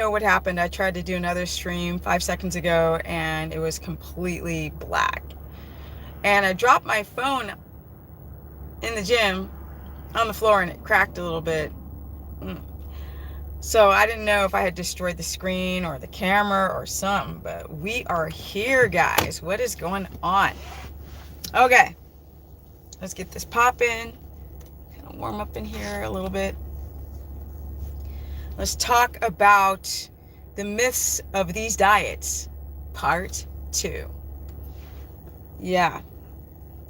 Know what happened. I tried to do another stream 5 seconds ago and it was completely black. And I dropped my phone in the gym on the floor and it cracked a little bit. So I didn't know if I had destroyed the screen or the camera or something, but we are here, guys. What is going on? Okay, let's get this popping. Kind of warm up in here a little bit. Let's talk about the myths of these diets, part 2. Yeah.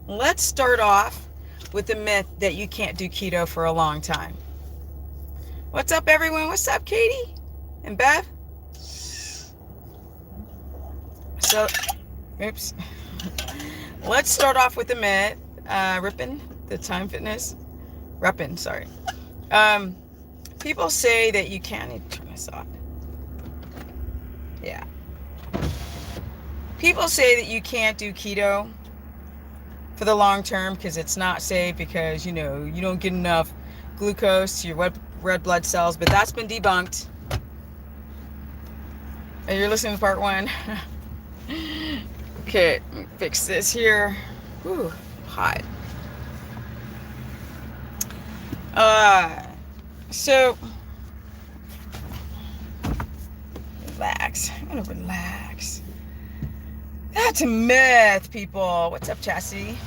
Let's start off with the myth that you can't do keto for a long time. What's up, everyone? What's up, Katie and Bev? So, oops. Let's start off with the myth. Rippin, the Time Fitness. Reppin, sorry. People say that you can't. I need to turn this off. Yeah. People say that you can't do keto for the long term because it's not safe, because you don't get enough glucose to your red blood cells, but that's been debunked. And you're listening to part 1. Okay, let me fix this here. Ooh, hot. So relax. I'm gonna relax. That's a myth, people. What's up, Chastity?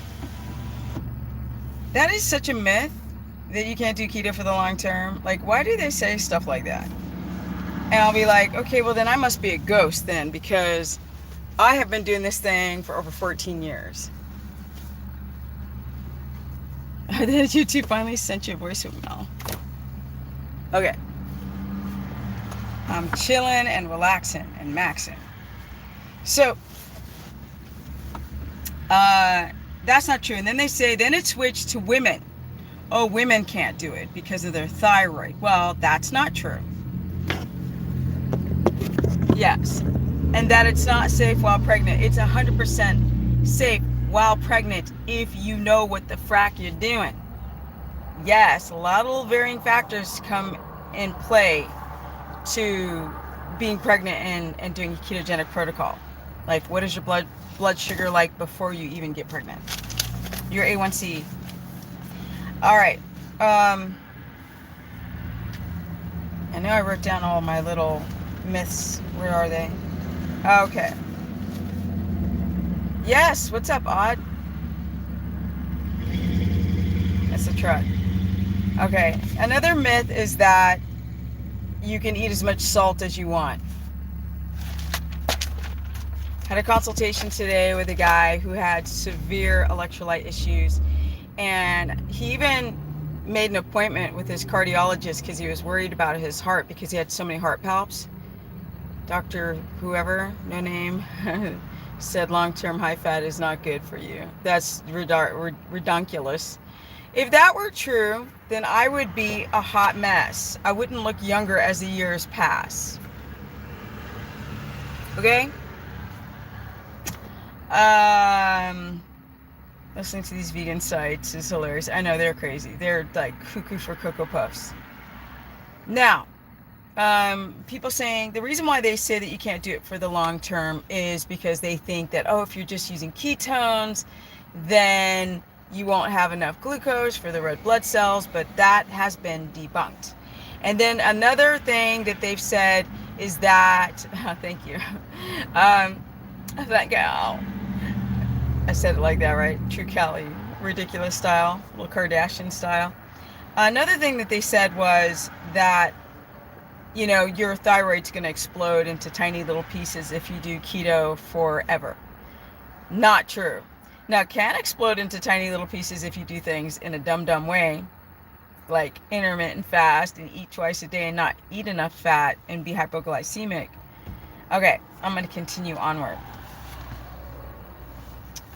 That is such a myth that you can't do keto for the long term. Like, why do they say stuff like that? And I'll be like, okay, well then I must be a ghost then, because I have been doing this thing for over 14 years. Did YouTube finally sent you a voice email? Okay. I'm chilling and relaxing and maxing. So, that's not true. And then they say, then it switched to women. Oh, women can't do it because of their thyroid. Well, that's not true. Yes. And that it's not safe while pregnant. It's 100% safe while pregnant if you know what the frack you're doing. Yes, a lot of little varying factors come in play to being pregnant and doing a ketogenic protocol. Like, what is your blood sugar like before you even get pregnant? Your A1C. All right. I know I wrote down all my little myths. Where are they? Okay. Yes, what's up, Odd? That's a truck. Okay, another myth is that you can eat as much salt as you want. Had a consultation today with a guy who had severe electrolyte issues, and he even made an appointment with his cardiologist because he was worried about his heart because he had so many heart palps. Dr. whoever, no name, said long-term high fat is not good for you. That's redonkulous. If that were true, then I would be a hot mess. I wouldn't look younger as the years pass. Okay? Listening to these vegan sites is hilarious. I know, they're crazy. They're like cuckoo for Cocoa Puffs. Now, people saying the reason why they say that you can't do it for the long term is because they think that, oh, if you're just using ketones, then you won't have enough glucose for the red blood cells, but that has been debunked. And then another thing that they've said is that, thank you. Thank you. I said it like that, right? True Cali, ridiculous style, little Kardashian style. Another thing that they said was that, your thyroid's going to explode into tiny little pieces if you do keto forever. Not true. Now, it can explode into tiny little pieces if you do things in a dumb way, like intermittent fast and eat twice a day and not eat enough fat and be hypoglycemic. Okay, I'm going to continue onward.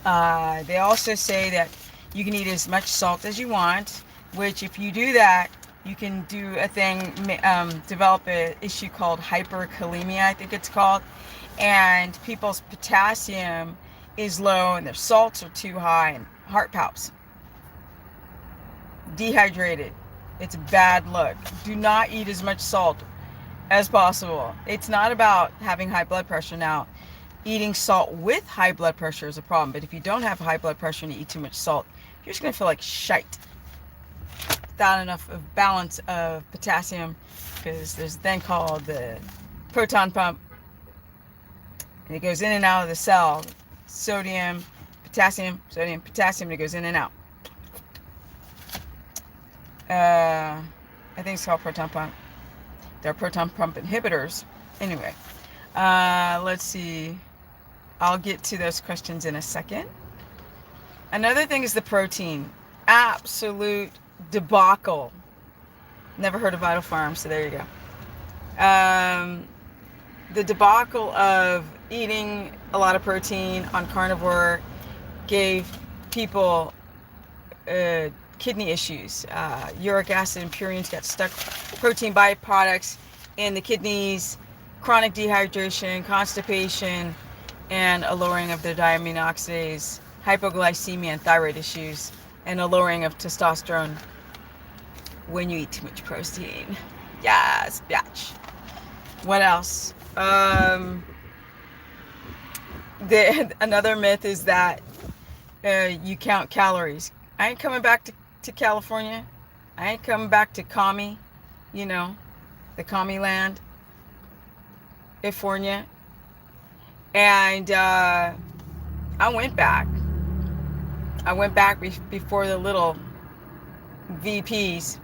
They also say that you can eat as much salt as you want, which if you do that, you can do a thing, develop an issue called hyperkalemia, I think it's called, and people's potassium is low and their salts are too high and heart palps. Dehydrated. It's a bad look. Do not eat as much salt. as possible. It's not about having high blood pressure. Now, eating salt with high blood pressure is a problem, but if you don't have high blood pressure and you eat too much salt, you're just going to feel like shite without enough of balance of potassium, because there's a thing called the proton pump, and it goes in and out of the cell. Sodium, potassium, and it goes in and out. I think it's called proton pump. They're proton pump inhibitors. Anyway, let's see. I'll get to those questions in a second. Another thing is the protein. Absolute debacle. Never heard of Vital Farms, so there you go. The debacle of eating a lot of protein on carnivore gave people kidney issues. Uric acid and purines got stuck. Protein byproducts in the kidneys, chronic dehydration, constipation, and a lowering of their diamine oxidase, hypoglycemia, and thyroid issues, and a lowering of testosterone when you eat too much protein. Yes, bitch. What else? Another myth is that you count calories. I ain't coming back to California. I ain't coming back to commie, the commie land, California. And I went back. Before the little VPs.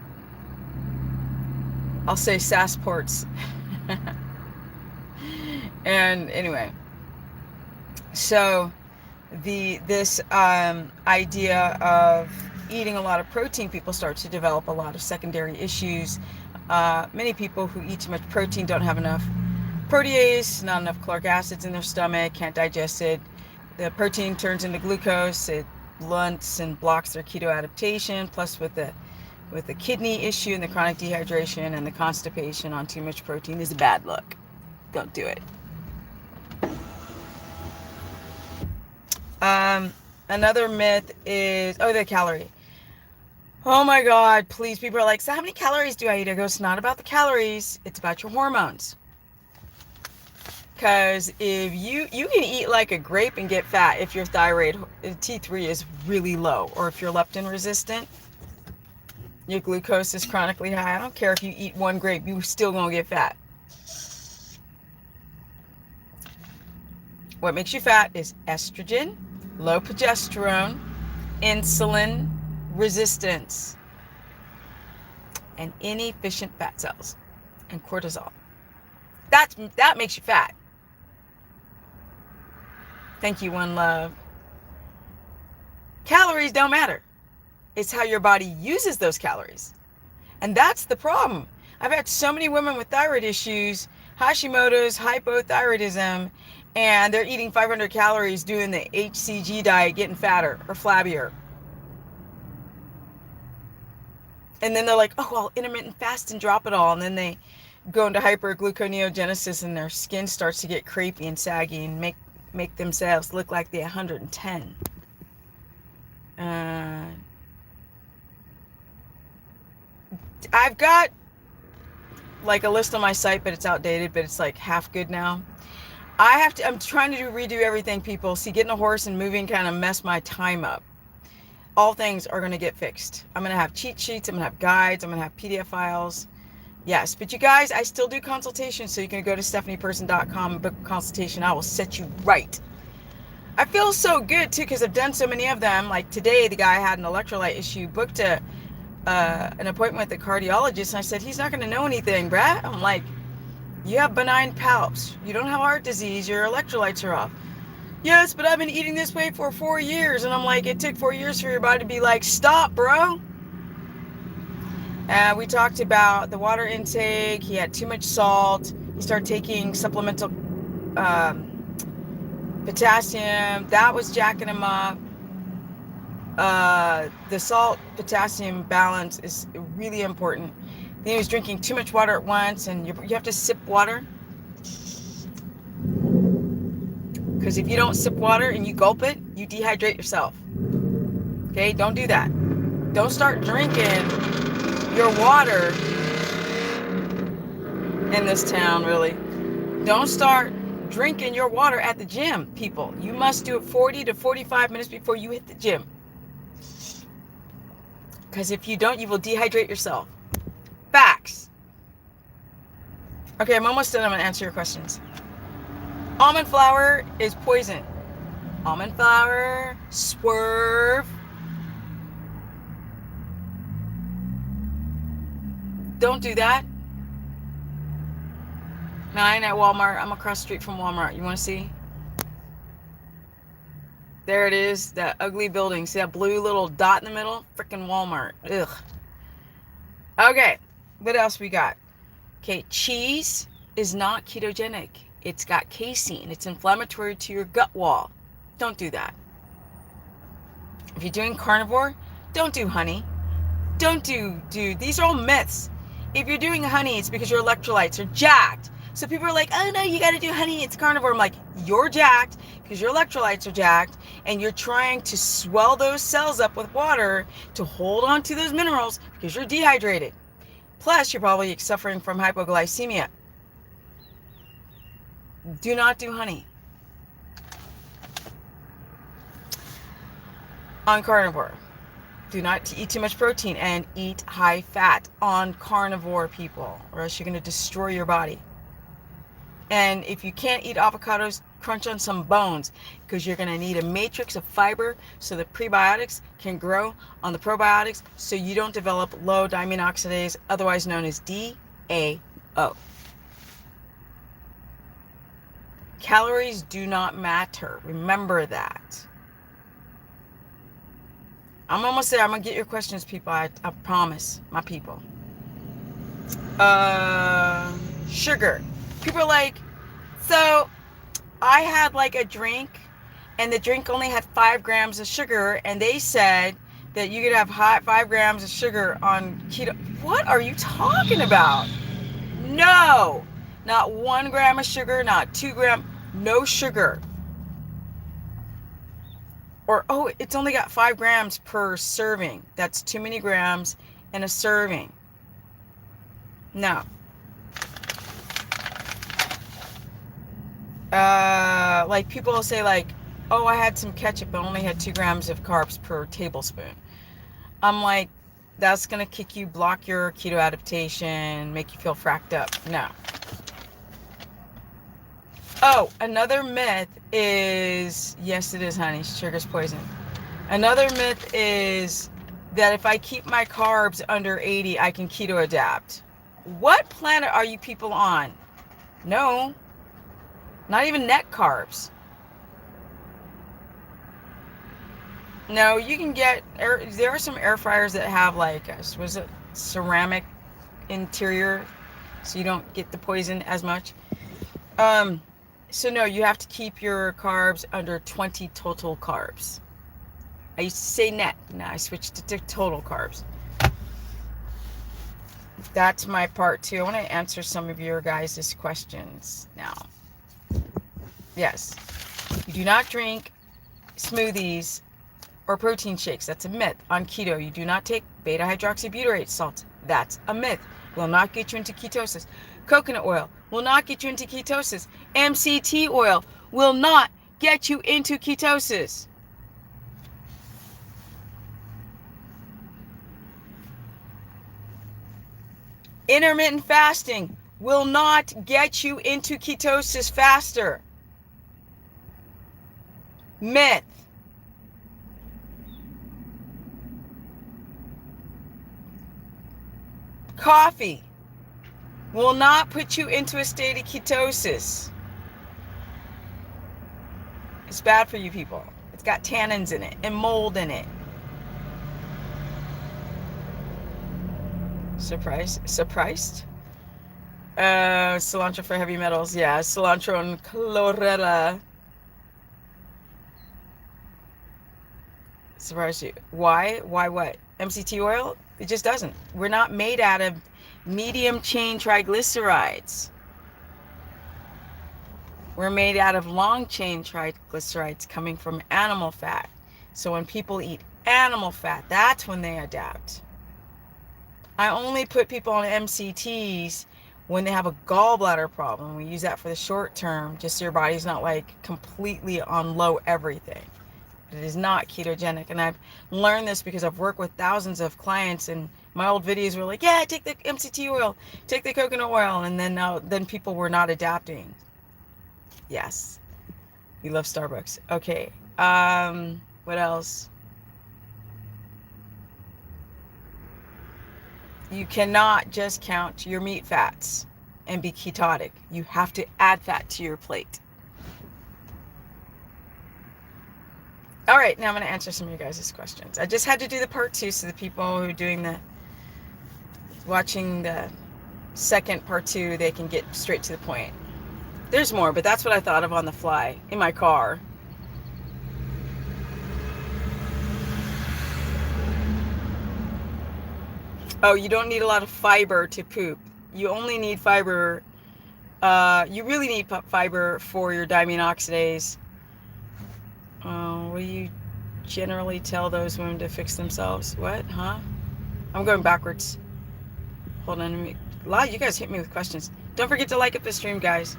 I'll say sassports. And anyway, so this idea of eating a lot of protein, people start to develop a lot of secondary issues. Many people who eat too much protein don't have enough protease, not enough caloric acids in their stomach, can't digest it. The protein turns into glucose. It blunts and blocks their keto adaptation. Plus, with the kidney issue and the chronic dehydration and the constipation on too much protein is a bad look. Don't do it. Another myth is, the calorie. Oh my God, please. People are like, so how many calories do I eat? I go, it's not about the calories. It's about your hormones. Because if you can eat like a grape and get fat if your thyroid T3 is really low, or if you're leptin resistant, your glucose is chronically high. I don't care if you eat one grape, you're still going to get fat. What makes you fat is estrogen, low progesterone, insulin resistance, and inefficient fat cells, and cortisol. That makes you fat. Thank you, One Love. Calories don't matter. It's how your body uses those calories. And that's the problem. I've had so many women with thyroid issues, Hashimoto's, hypothyroidism, and they're eating 500 calories doing the HCG diet, getting fatter or flabbier. And then they're like, I'll intermittent fast and drop it all. And then they go into hypergluconeogenesis and their skin starts to get crepey and saggy and make themselves look like they're 110. I've got like a list on my site, but it's outdated, but it's like half good now. I'm trying to redo everything, people. See, getting a horse and moving kind of messed my time up. All things are going to get fixed. I'm going to have cheat sheets. I'm going to have guides. I'm going to have PDF files. Yes, but you guys, I still do consultations, so you can go to stephanieperson.com and book a consultation. I will set you right. I feel so good, too, because I've done so many of them. Like today, the guy had an electrolyte issue, booked an appointment with a cardiologist, and I said, he's not going to know anything, Brad. I'm like, you have benign palps. You don't have heart disease. Your electrolytes are off. Yes, but I've been eating this way for 4 years. And I'm like, it took 4 years for your body to be like, stop, bro. We talked about the water intake. He had too much salt. He started taking supplemental potassium. That was jacking him up. The salt potassium balance is really important. Then he was drinking too much water at once, and you have to sip water. Because if you don't sip water and you gulp it, you dehydrate yourself. Okay, don't do that. Don't start drinking your water in this town, really. Don't start drinking your water at the gym, people. You must do it 40 to 45 minutes before you hit the gym. Because if you don't, you will dehydrate yourself. Facts. Okay, I'm almost done. I'm going to answer your questions. Almond flour is poison. Almond flour, swerve. Don't do that. 9 at Walmart. I'm across the street from Walmart. You want to see? There it is. That ugly building. See that blue little dot in the middle? Freaking Walmart. Ugh. Okay. What else we got? Okay. Cheese is not ketogenic. It's got casein. It's inflammatory to your gut wall. Don't do that. If you're doing carnivore, don't do honey. Don't do these are all myths. If you're doing honey, it's because your electrolytes are jacked. So people are like, oh no, you got to do honey, it's carnivore. I'm like, you're jacked because your electrolytes are jacked and you're trying to swell those cells up with water to hold on to those minerals because you're dehydrated. Plus, you're probably suffering from hypoglycemia. Do not do honey on carnivore. Do not eat too much protein and eat high fat on carnivore, people, or else you're going to destroy your body. And if you can't eat avocados, crunch on some bones because you're going to need a matrix of fiber so the prebiotics can grow on the probiotics so you don't develop low diamine oxidase, otherwise known as DAO. Calories do not matter. Remember that. I'm almost there. I'm going to get your questions, people. I promise, my people. Sugar. People are like, so I had like a drink and the drink only had 5 grams of sugar and they said that you could have 5 grams of sugar on keto. What are you talking about? No, not 1 gram of sugar, not 2 grams, no sugar. Or, oh, it's only got 5 grams per serving. That's too many grams in a serving. No. Like people will say like, oh, I had some ketchup but only had 2 grams of carbs per tablespoon. I'm like, that's going to kick you, block your keto adaptation, make you feel fracked up. No. Oh, another myth is, yes, it is, honey. Sugar's poison. Another myth is that if I keep my carbs under 80, I can keto adapt. What planet are you people on? No, not even net carbs. No, you can get, there are some air fryers that have like, was it ceramic interior so you don't get the poison as much. So no, you have to keep your carbs under 20 total carbs. I used to say net. Now I switched to total carbs. That's my part 2. I want to answer some of your guys' questions now. Yes. You do not drink smoothies or protein shakes. That's a myth. On keto, you do not take beta-hydroxybutyrate salts. That's a myth. Will not get you into ketosis. Coconut oil will not get you into ketosis. MCT oil will not get you into ketosis. Intermittent fasting will not get you into ketosis faster. Myth. Coffee will not put you into a state of ketosis. It's bad for you people. It's got tannins in it and mold in it. Surprised? Cilantro for heavy metals. Yeah, cilantro and chlorella. Surprised you. Why? Why what? MCT oil? It just doesn't. We're not made out of medium chain triglycerides. We're made out of long chain triglycerides coming from animal fat. So when people eat animal fat, that's when they adapt. I only put people on MCTs When they have a gallbladder problem, we use that for the short term, just so your body's not like completely on low everything. It is not ketogenic. And I've learned this because I've worked with thousands of clients, and my old videos were like, yeah, take the MCT oil, take the coconut oil. And then people were not adapting. Yes. You love Starbucks. Okay. What else? You cannot just count your meat fats and be ketotic. You have to add fat to your plate. All right, now I'm going to answer some of you guys' questions. I just had to do the part 2 so the people who are watching the second part 2, they can get straight to the point. There's more, but that's what I thought of on the fly in my car. Oh, you don't need a lot of fiber to poop. You only need fiber. You really need fiber for your diamine oxidase. What do you generally tell those women to fix themselves? What? Huh? I'm going backwards. Hold on. A lot of you guys hit me with questions. Don't forget to like up the stream, guys.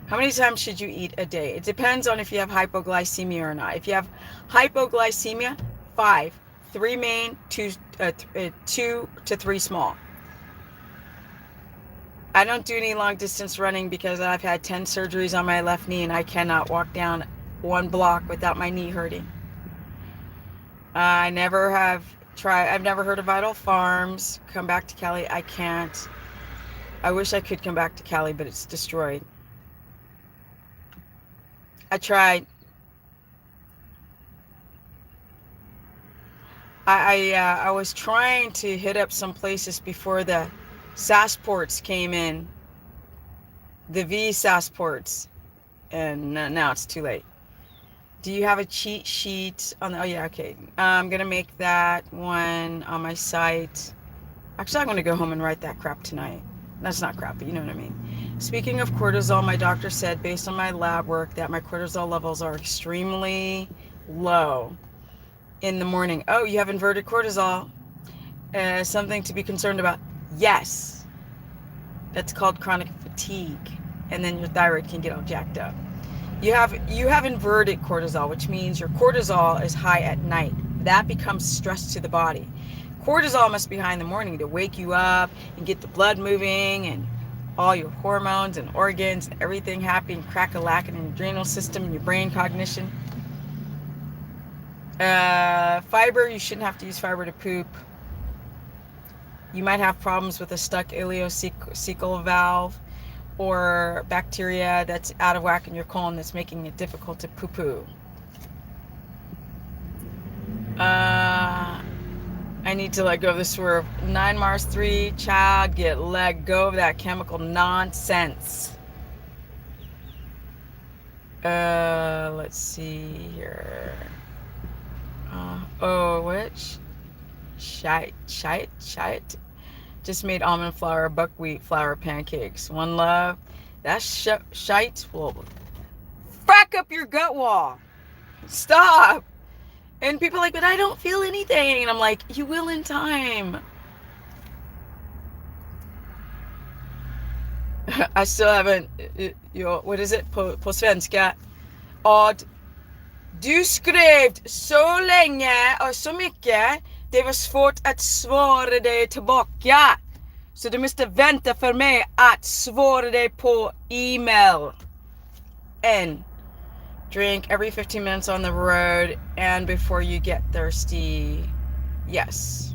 How many times should you eat a day? It depends on if you have hypoglycemia or not. If you have hypoglycemia, 5. 3 main, 2 to 3 small. I don't do any long distance running because I've had 10 surgeries on my left knee and I cannot walk down 1 block without my knee hurting. I've never heard of Vital Farms. Come back to Cali. I can't. I wish I could come back to Cali, but it's destroyed. I tried. I was trying to hit up some places before the SASports came in, the V SASports, and now it's too late. Do you have a cheat sheet on the, oh yeah, okay. I'm going to make that one on my site. Actually, I'm going to go home and write that crap tonight. That's not crap, but you know what I mean. Speaking of cortisol, my doctor said, based on my lab work, that my cortisol levels are extremely low in the morning. Oh, you have inverted cortisol. Something to be concerned about. Yes. That's called chronic fatigue. And then your thyroid can get all jacked up. You have inverted cortisol, which means your cortisol is high at night. That becomes stress to the body. Cortisol must be high in the morning to wake you up and get the blood moving and all your hormones and organs and everything happening, crack-a-lacking in your adrenal system and your brain cognition. Fiber, you shouldn't have to use fiber to poop. You might have problems with a stuck ileocecal valve or bacteria that's out of whack in your colon that's making it difficult to poo-poo. I need to let go of the swerve. 9 Mars 3, child, let go of that chemical nonsense. Let's see here. Which? Shite. Just made almond flour, buckwheat flour pancakes. One love. That shite will frack up your gut wall. Stop. And people are like, but I don't feel anything. And I'm like, you will in time. I still haven't, what is it? På svenska. Du skrev så länge och så mycket. Det var svårt att svara dig tillbaka. Så du måste vänta för mig att svara dig på email. And drink every 15 minutes on the road and before you get thirsty. Yes.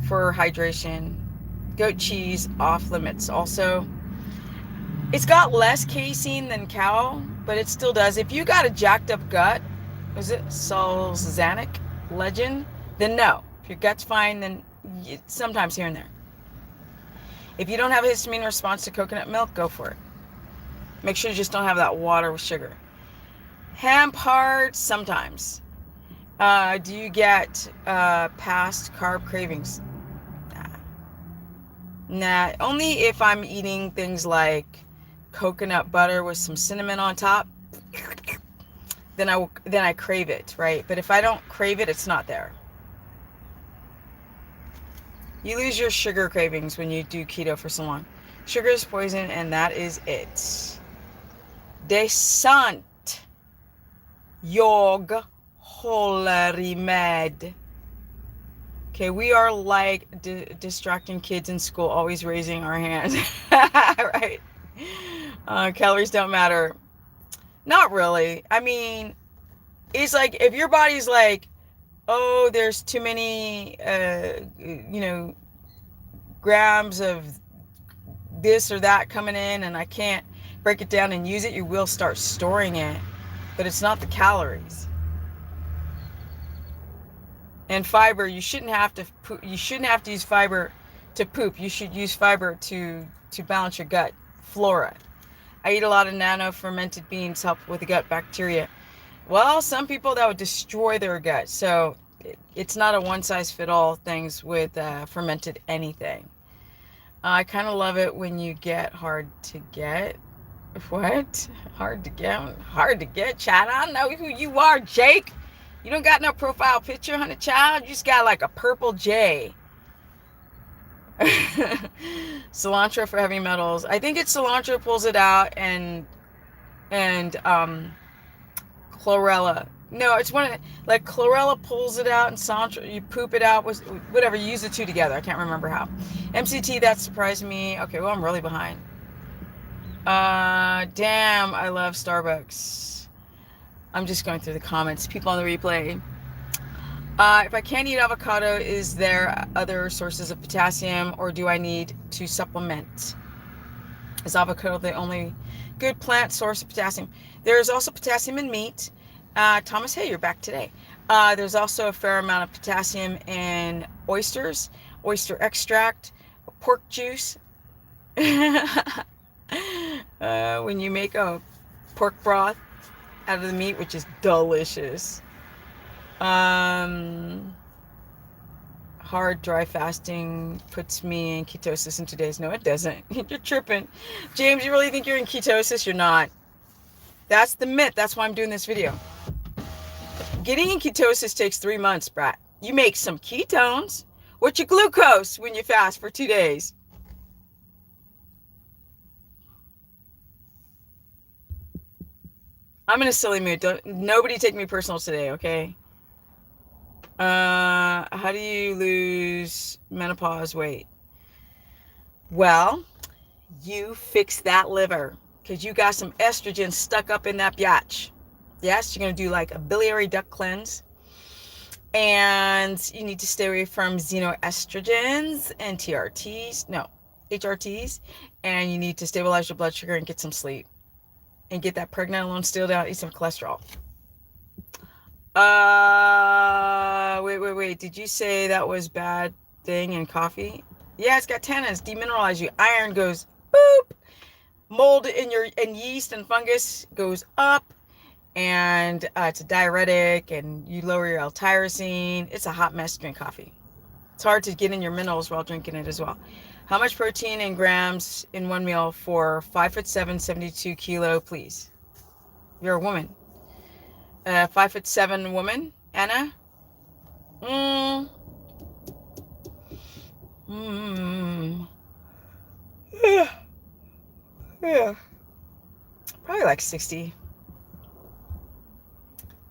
For hydration. Goat cheese off limits. Also, it's got less casein than cow, but it still does. If you got a jacked up gut, is it Salzanic legend? Then no. If your gut's fine, then sometimes here and there. If you don't have a histamine response to coconut milk, go for it. Make sure you just don't have that water with sugar. Hemp hearts, sometimes. Do you get past carb cravings? Nah, only if I'm eating things like coconut butter with some cinnamon on top. Then I crave it, right? But if I don't crave it, it's not there. You lose your sugar cravings when you do keto for so long. Sugar is poison, and that is it. Descent. Yog. Holy med. Okay, we are like distracting kids in school, always raising our hands. Right? Calories don't matter. Not really. I mean, it's like if your body's like, oh, there's too many, grams of this or that coming in and I can't break it down and use it, you will start storing it. But it's not the calories. And fiber, you shouldn't have to use fiber to poop. You should use fiber to balance your gut flora. I eat a lot of nano fermented beans, help with the gut bacteria. Well, some people that would destroy their gut. So it's not a one size fit all things with fermented anything. I kind of love it when you get hard to get. What? Hard to get? Hard to get, child. I don't know who you are, Jake. You don't got no profile picture, honey, child. You just got like a purple J. Cilantro for heavy metals. I think it's cilantro pulls it out and chlorella. No, it's like chlorella pulls it out and cilantro, you poop it out, whatever, you use the two together. I can't remember how. MCT, that surprised me. Okay, well, I'm really behind. Damn, I love Starbucks. I'm just going through the comments. People on the replay. If I can't eat avocado, is there other sources of potassium or do I need to supplement? Is avocado the only good plant source of potassium? There is also potassium in meat. Thomas, hey, you're back today. There's also a fair amount of potassium in oysters, oyster extract, pork juice. When you make a pork broth out of the meat, which is delicious. Hard dry fasting puts me in ketosis in 2 days. No, it doesn't. You're tripping. James, you really think you're in ketosis? You're not. That's the myth. That's why I'm doing this video. Getting in ketosis takes 3 months, brat. You make some ketones. What's your glucose when you fast for 2 days? I'm in a silly mood. Nobody take me personal today, okay? How do you lose menopause weight? Well, you fix that liver because you got some estrogen stuck up in that biatch. Yes, you're going to do like a biliary duct cleanse. And you need to stay away from xenoestrogens and HRTs. And you need to stabilize your blood sugar and get some sleep. And get that pregnenolone still down, eat some cholesterol. Wait. Did you say that was bad thing in coffee? Yeah, it's got tannins, demineralize you. Iron goes boop. Mold in yeast and fungus goes up. And it's a diuretic, and you lower your L-tyrosine. It's a hot mess to drink coffee. It's hard to get in your minerals while drinking it as well. How much protein in grams in one meal for 5'7", 72 kilo, please? You're a woman. 5'7" woman, Anna? Yeah. Probably like 60.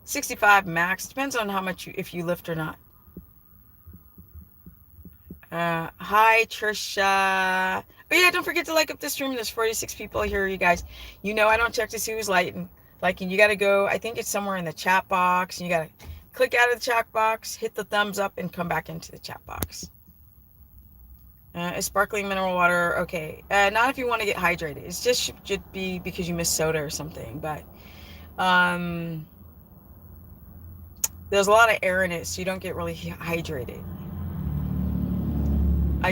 65 max. Depends on how much if you lift or not. Hi, Trisha. Oh yeah, don't forget to like up this room. There's 46 people here, you guys. You know I don't check to see who's liking. You got to go, I think it's somewhere in the chat box. You got to click out of the chat box, hit the thumbs up, and come back into the chat box. Is sparkling mineral water okay? Not if you want to get hydrated. It's just should be because you miss soda or something. But there's a lot of air in it, so you don't get really hydrated. I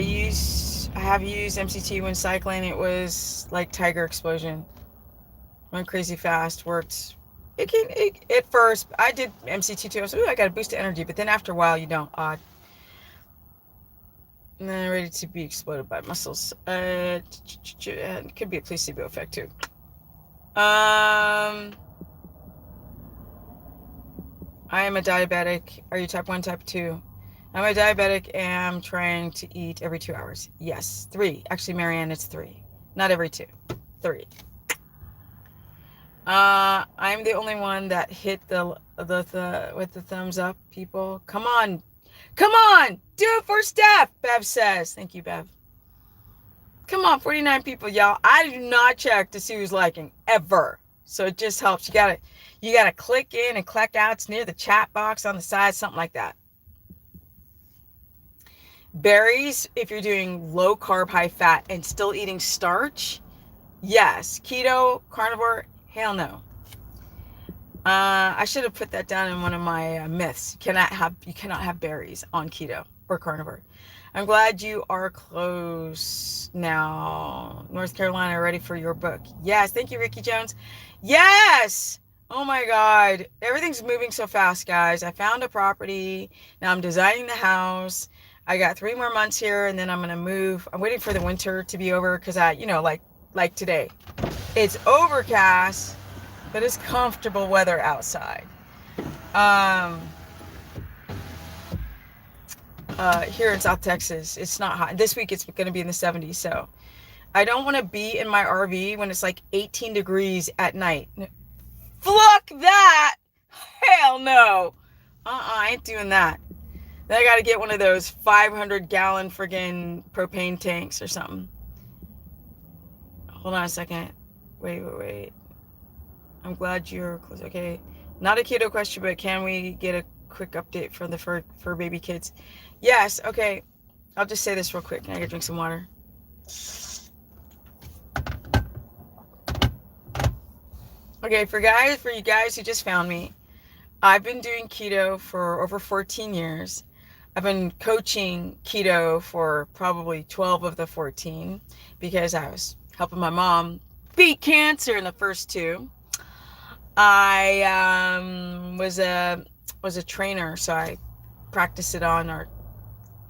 have used MCT when cycling. It was like tiger explosion. Went crazy fast. Worked. At first, I did MCT too. I was like, ooh, I got a boost of energy. But then after a while, you don't. And then ready to be exploded by muscles. It could be a placebo effect too. I am a diabetic. Are you type 1, type 2? I'm a diabetic and I'm trying to eat every 2 hours. Yes, 3. Actually, Marianne, it's 3. Not every 2. 3. I'm the only one that hit the with the thumbs up, people. Come on. Come on. Do it for Steph, Bev says. Thank you, Bev. Come on, 49 people, y'all. I do not check to see who's liking ever. So it just helps. You gotta click in and click out. It's near the chat box on the side, something like that. Berries, if you're doing low carb, high fat, and still eating starch, yes. Keto, carnivore, hell no. I should have put that down in one of my myths. You cannot have berries on keto or carnivore. I'm glad you are close now. North Carolina, ready for your book. Yes, thank you, Ricky Jones. Yes. Oh my God, everything's moving so fast, guys. I found a property. Now I'm designing the house. I got 3 more months here, and then I'm gonna move. I'm waiting for the winter to be over because like today, it's overcast, but it's comfortable weather outside. Here in South Texas, it's not hot. This week it's going to be in the 70s, so I don't want to be in my RV when it's like 18 degrees at night. Fuck that! Hell no! I ain't doing that. Then I got to get one of those 500-gallon friggin' propane tanks or something. Hold on a second. Wait. I'm glad you're close. Okay. Not a keto question, but can we get a quick update from the fur baby kids? Yes. Okay. I'll just say this real quick. I gotta drink some water. Okay, for you guys who just found me, I've been doing keto for over 14 years. I've been coaching keto for probably 12 of the 14 because I was helping my mom beat cancer in the first 2. I was a trainer, so I practiced it on or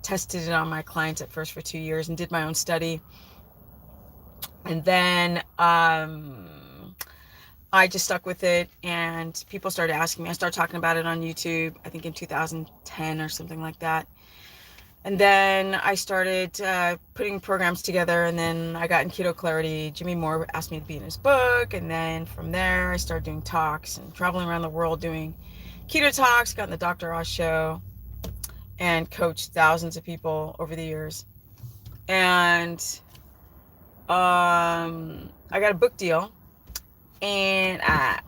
tested it on my clients at first for 2 years and did my own study. And then I just stuck with it, and people started asking me. I started talking about it on YouTube, I think in 2010 or something like that. And then I started putting programs together, and then I got in Keto Clarity. Jimmy Moore asked me to be in his book, and then from there I started doing talks and traveling around the world doing keto talks, got in the Dr. Oz show, and coached thousands of people over the years. And I got a book deal, and I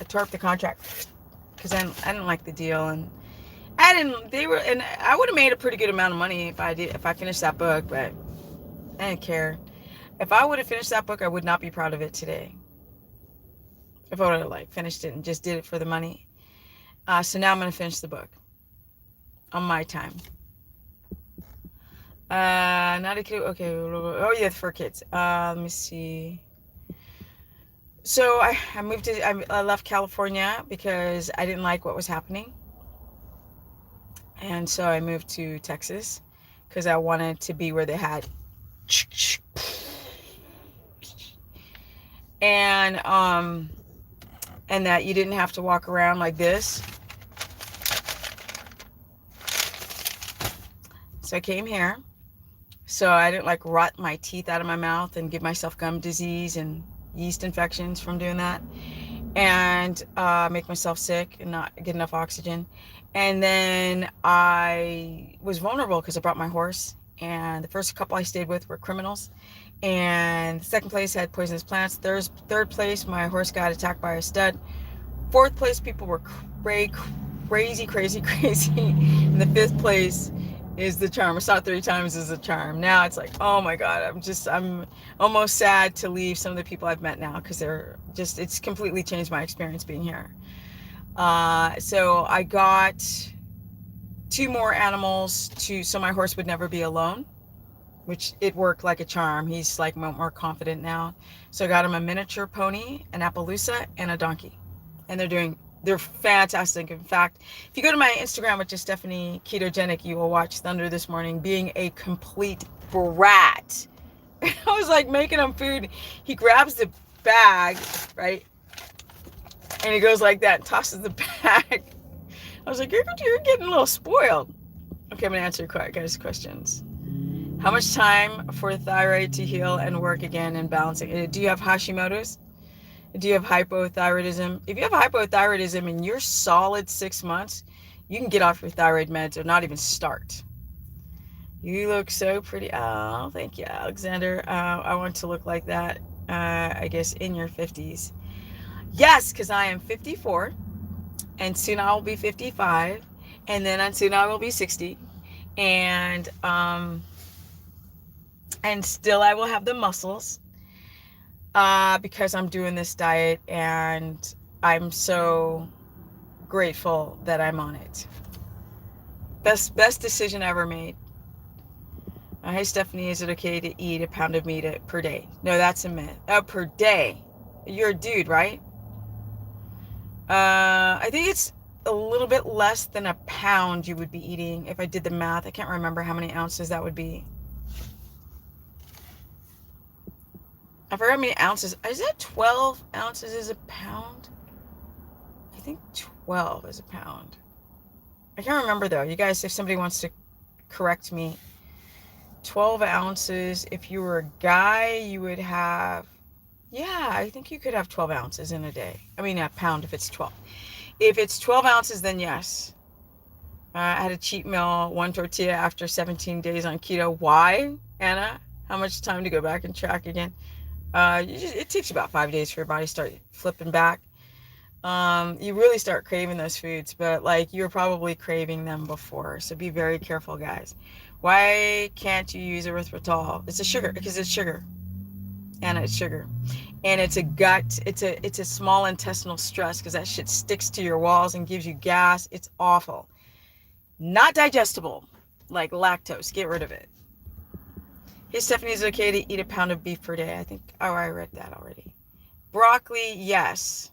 tore up the contract because I didn't like the deal, and I would have made a pretty good amount of money if I finished that book, but I didn't care. If I would have finished that book, I would not be proud of it today. If I would have finished it and just did it for the money. So now I'm going to finish the book on my time. Not a kid. Okay. Oh yeah, for kids. Let me see. So I left California because I didn't like what was happening. And so I moved to Texas because I wanted to be where they had and that you didn't have to walk around like this. So I came here so I didn't rot my teeth out of my mouth and give myself gum disease and yeast infections from doing that, and make myself sick and not get enough oxygen. And then I was vulnerable because I brought my horse, and the first couple I stayed with were criminals, and the second place had poisonous plants. Third place, my horse got attacked by a stud. Fourth place, people were crazy. And the fifth place is the charm. I saw it 3 times as a charm. Now it's like, oh my God, I'm almost sad to leave some of the people I've met now because it's completely changed my experience being here. So I got 2 more animals so my horse would never be alone, which it worked like a charm. He's more confident now. So I got him a miniature pony, an Appaloosa, and a donkey. And they're fantastic. In fact, if you go to my Instagram, which is Stephanie Ketogenic, you will watch Thunder this morning being a complete brat. I was making him food. He grabs the bag, right? And he goes like that and tosses the bag. I was like, you're getting a little spoiled. Okay, I'm going to answer guys' questions. How much time for thyroid to heal and work again and balancing? Do you have Hashimoto's? Do you have hypothyroidism? If you have hypothyroidism and you're solid 6 months, you can get off your thyroid meds or not even start. You look so pretty. Oh, thank you, Alexander. I want to look like that, I guess, in your 50s. Yes, because I am 54, and soon I will be 55, and then soon I will be 60, and still I will have the muscles, because I'm doing this diet, and I'm so grateful that I'm on it. Best decision ever made. Hey, Stephanie, is it okay to eat a pound of meat per day? No, that's a myth. Oh, per day. You're a dude, right? I think it's a little bit less than a pound you would be eating. If I did the math, I can't remember how many ounces that would be. I forgot how many ounces. Is that 12 ounces is a pound? I think 12 is a pound. I can't remember though. You guys, if somebody wants to correct me, 12 ounces. If you were a guy, you would have, yeah, I think you could have 12 ounces in a day. I mean, a pound if it's 12. If it's 12 ounces, then yes. I had a cheat meal, 1 tortilla after 17 days on keto. Why, Anna? How much time to go back and track again? It takes about 5 days for your body to start flipping back. You really start craving those foods, but like you were probably craving them before. So be very careful, guys. Why can't you use erythritol? It's a sugar, because it's sugar. Anna, it's sugar. And it's a gut, it's a small intestinal stress, because that shit sticks to your walls and gives you gas. It's awful. Not digestible, like lactose. Get rid of it. Hey, Stephanie, is it okay to eat a pound of beef per day? I think, oh, I read that already. Broccoli, yes.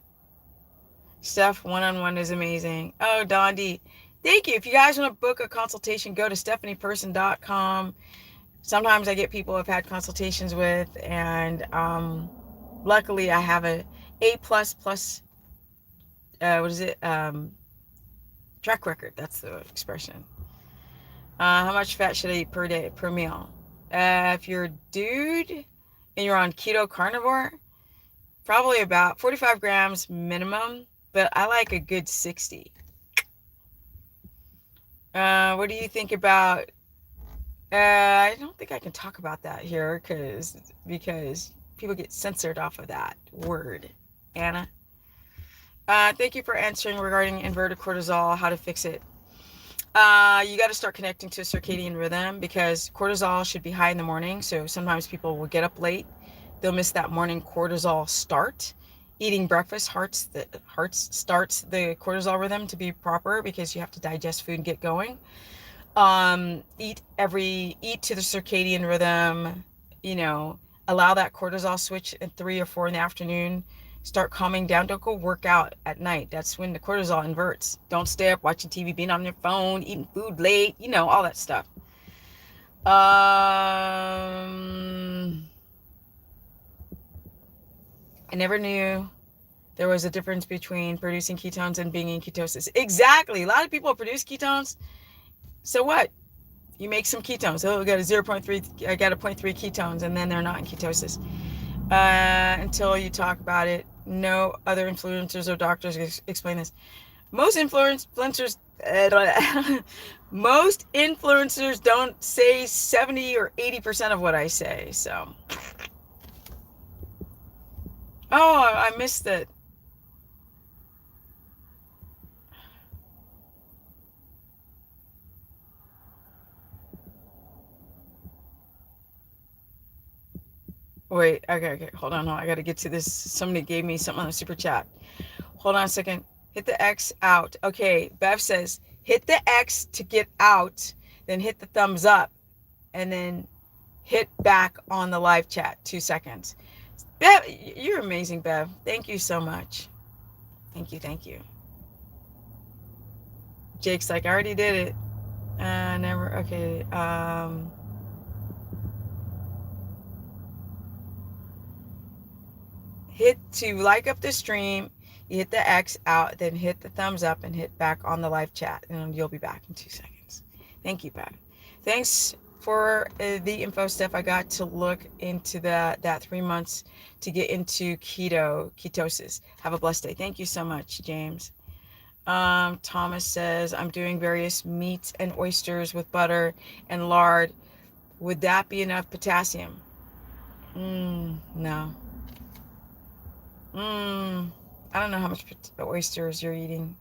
Steph, one-on-one is amazing. Oh, Dondi, thank you. If you guys want to book a consultation, go to stephanieperson.com. Sometimes I get people I've had consultations with, and luckily I have a A++, track record. That's the expression. How much fat should I eat per day, per meal? If you're a dude and you're on keto carnivore, probably about 45 grams minimum, but I like a good 60. What do you think about, I don't think I can talk about that here because people get censored off of that word. Anna? Thank you for answering regarding inverted cortisol, how to fix it. You got to start connecting to a circadian rhythm, because cortisol should be high in the morning. So sometimes people will get up late. They'll miss that morning cortisol start. Eating breakfast starts the cortisol rhythm to be proper, because you have to digest food and get going. Eat to the circadian rhythm, allow that cortisol switch at 3 or 4 in the afternoon. Start calming down. Don't go work out at night. That's when the cortisol inverts. Don't stay up watching TV, being on your phone, eating food late, all that stuff. I never knew there was a difference between producing ketones and being in ketosis. Exactly. A lot of people produce ketones. So what? You make some ketones. Oh, I got a 0.3, I got a 0.3 ketones, and then they're not in ketosis. Until you talk about it. No other influencers or doctors explain this. Most influencers don't say 70 or 80% of what I say. So, oh, I missed it. Wait, okay, hold on, I gotta get to this. Somebody gave me something on the super chat. Hold on a second. Hit the X out. Okay, Bev says, hit the X to get out, then hit the thumbs up, and then hit back on the live chat. 2 seconds. Bev, you're amazing, Bev. Thank you so much. Thank you. Jake's like, I already did it. Never, okay, hit to like up the stream, you hit the X out, then hit the thumbs up and hit back on the live chat, and you'll be back in 2 seconds. Thank you, Pat. Thanks for the info, Steph. I got to look into that 3 months to get into ketosis. Have a blessed day. Thank you so much, James. Thomas says, I'm doing various meats and oysters with butter and lard. Would that be enough potassium? No. I don't know how much oysters you're eating.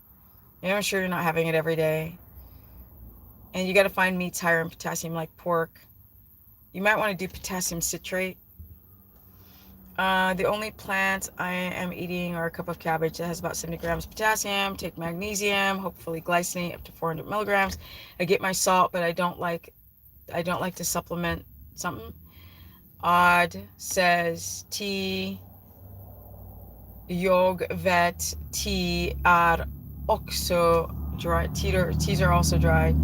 I'm sure you're not having it every day. And you got to find meats higher in potassium, like pork. You might want to do potassium citrate. The only plants I am eating are a cup of cabbage that has about 70 grams of potassium. Take magnesium, hopefully glycinate up to 400 milligrams. I get my salt, but I don't like to supplement something. Odd says tea, yog vet tea are also dry. Teas are also dried.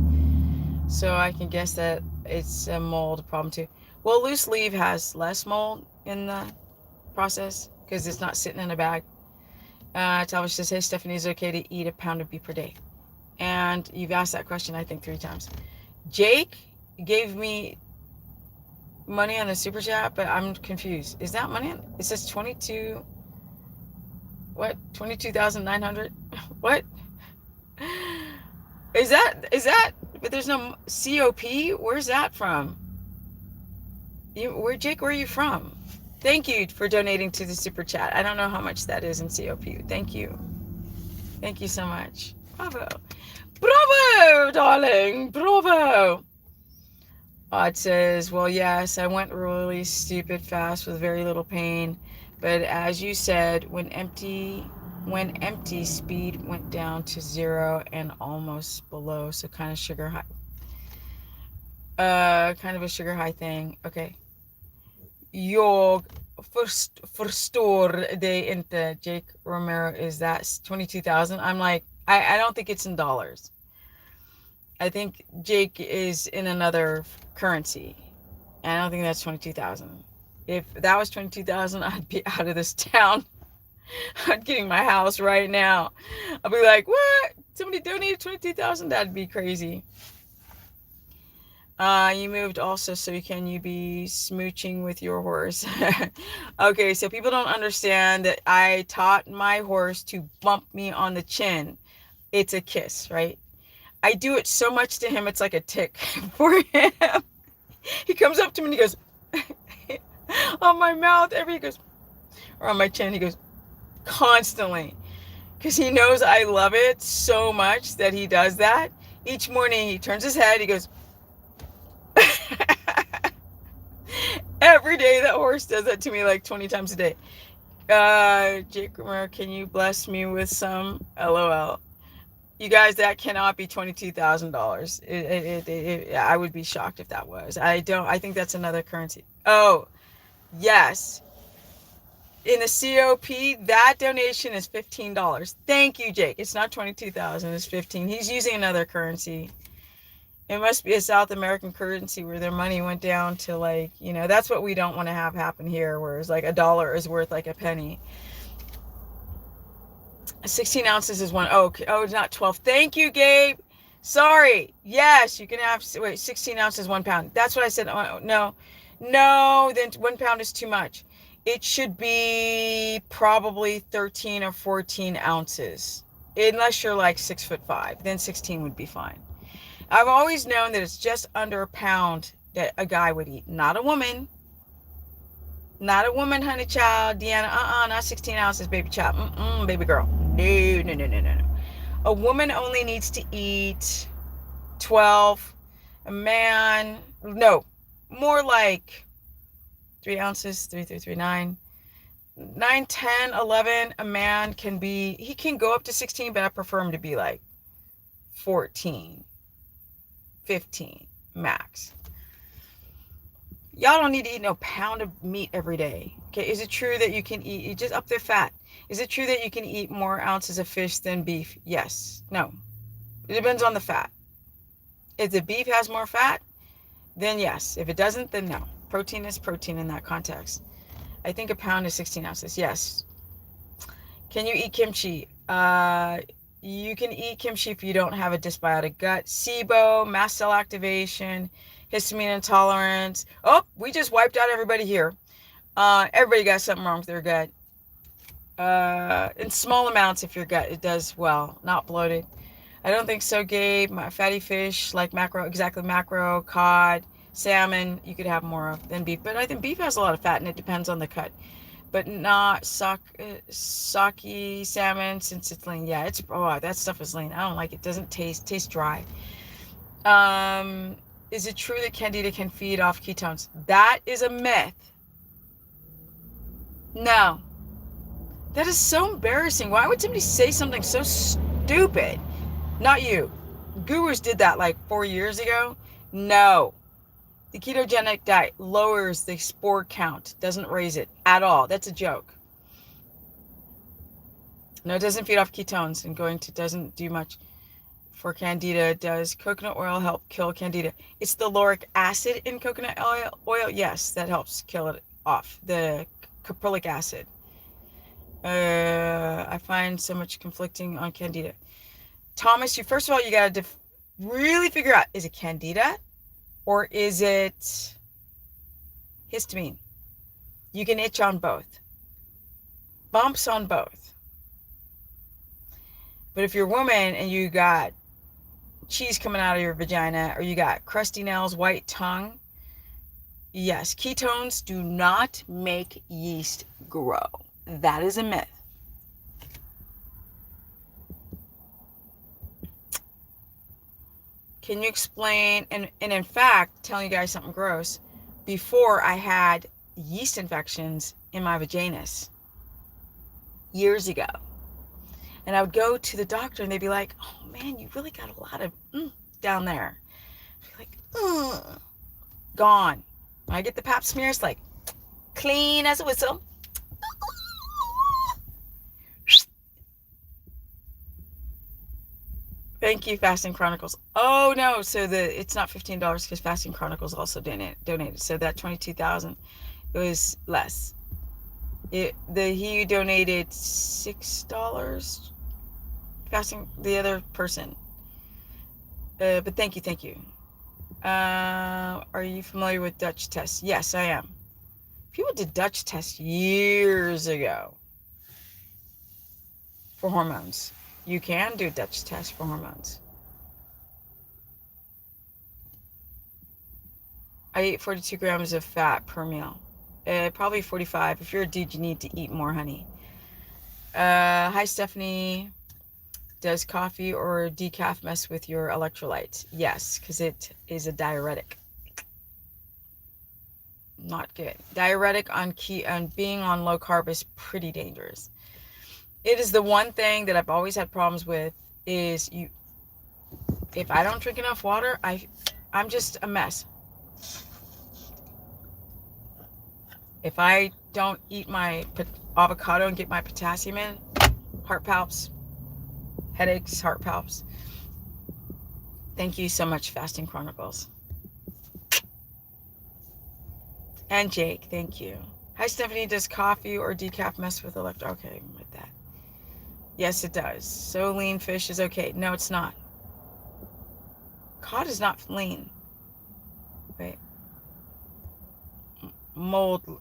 So I can guess that it's a mold problem too. Well, loose leaf has less mold in the process because it's not sitting in a bag. Talbot says, hey, Stephanie, is it okay to eat a pound of beef per day? And you've asked that question, I think, 3 times. Jake gave me money on the super chat, but I'm confused. Is that money? It says 22. What? 22,900? What? Is that? But there's no COP? Where's that from? Jake, where are you from? Thank you for donating to the super chat. I don't know how much that is in COP. Thank you. Thank you so much. Bravo. Bravo, darling. Bravo. Odd says, well, yes, I went really stupid fast with very little pain. But as you said, when empty, speed went down to 0 and almost below. So kind of sugar high. Kind of a sugar high thing. Okay. Jag förstår det inte. Jake Romero, is that 22,000? I'm like, I don't think it's in dollars. I think Jake is in another currency. And I don't think that's 22,000. If that was 22,000, I'd be out of this town. I'm getting my house right now. I'll be like, what? Somebody donated 22,000? That'd be crazy. You moved also, so can you be smooching with your horse? Okay, so people don't understand that I taught my horse to bump me on the chin. It's a kiss, right? I do it so much to him, it's like a tick for him. He comes up to me and he goes, on my mouth, he goes, or on my chin, he goes, constantly. Because he knows I love it so much that he does that. Each morning he turns his head, he goes, every day that horse does that to me like 20 times a day. Jake Romero, can you bless me with some? LOL. You guys, that cannot be $22,000. I would be shocked if that was. I think that's another currency. Oh, yes. In the COP, that donation is $15. Thank you, Jake. It's not 22,000, it's 15. He's using another currency. It must be a South American currency where their money went down to like, that's what we don't want to have happen here, where it's like $1 is worth like a penny. 16 ounces is one. Oh, not 12. Thank you, Gabe. Sorry. Yes, you can have, 16 ounces, 1 pound. That's what I said. No, then 1 pound is too much. It should be probably 13 or 14 ounces. Unless you're like 6'5", then 16 would be fine. I've always known that it's just under a pound that a guy would eat, not a woman. Not a woman, honey child. Deanna, not 16 ounces, baby child. Baby girl. No. A woman only needs to eat 12. A man, no, more like 3 ounces, 3, 9, 10, 11. A man he can go up to 16, but I prefer him to be like 14, 15 max. Y'all don't need to eat no pound of meat every day. Okay, is it true that you can eat, just up their fat? Is it true that you can eat more ounces of fish than beef? Yes. No. It depends on the fat. If the beef has more fat, then yes. If it doesn't, then no. Protein is protein in that context. I think a pound is 16 ounces. Yes. Can you eat kimchi? You can eat kimchi if you don't have a dysbiotic gut. SIBO, mast cell activation, histamine intolerance. Oh, we just wiped out everybody here. Everybody got something wrong with their gut. In small amounts if your gut, it does well, not bloated. I don't think so, Gabe. My fatty fish, like macro, cod, salmon, you could have more of than beef. But I think beef has a lot of fat, and it depends on the cut. But not sake salmon, since it's lean. Yeah, that stuff is lean. I don't like it. It doesn't taste dry. Is it true that Candida can feed off ketones? That is a myth. No. That is so embarrassing. Why would somebody say something so stupid? Not you. Gurus did that like 4 years ago. No. The ketogenic diet lowers the spore count, doesn't raise it at all. That's a joke. No, it doesn't feed off ketones, and doesn't do much for Candida. Does coconut oil help kill Candida? It's the lauric acid in coconut oil. Yes, that helps kill it off. The caprylic acid. I find so much conflicting on Candida. Thomas, first of all, you got to really figure out, is it Candida or is it histamine? You can itch on both. Bumps on both. But if you're a woman and you got cheese coming out of your vagina, or you got crusty nails, white tongue, yes, ketones do not make yeast grow. That is a myth. Can you explain, and in fact, telling you guys something gross, before I had yeast infections in my vaginas years ago. And I would go to the doctor and they'd be like, oh man, you really got a lot of down there. I'd be like, gone. When I get the pap smear, it's like clean as a whistle. Thank you, Fasting Chronicles. Oh no, so it's not $15 because Fasting Chronicles also donated. So that $22,000, it was less. He donated $6. Fasting, the other person. But thank you. Are you familiar with Dutch tests? Yes, I am. People did Dutch tests years ago for hormones. You can do a Dutch test for hormones. I eat 42 grams of fat per meal. Probably 45. If you're a dude, you need to eat more, honey. Hi, Stephanie. Does coffee or decaf mess with your electrolytes? Yes, because it is a diuretic. Not good. Diuretic on being on low carb is pretty dangerous. It is the one thing that I've always had problems with, is if I don't drink enough water, I'm just a mess. If I don't eat my avocado and get my potassium in, heart palps, headaches, heart palps. Thank you so much, Fasting Chronicles. And Jake, thank you. Hi, Stephanie. Does coffee or decaf mess with Okay, with that. Yes, it does. So lean fish is okay. No, it's not. Cod is not lean. Wait. Mold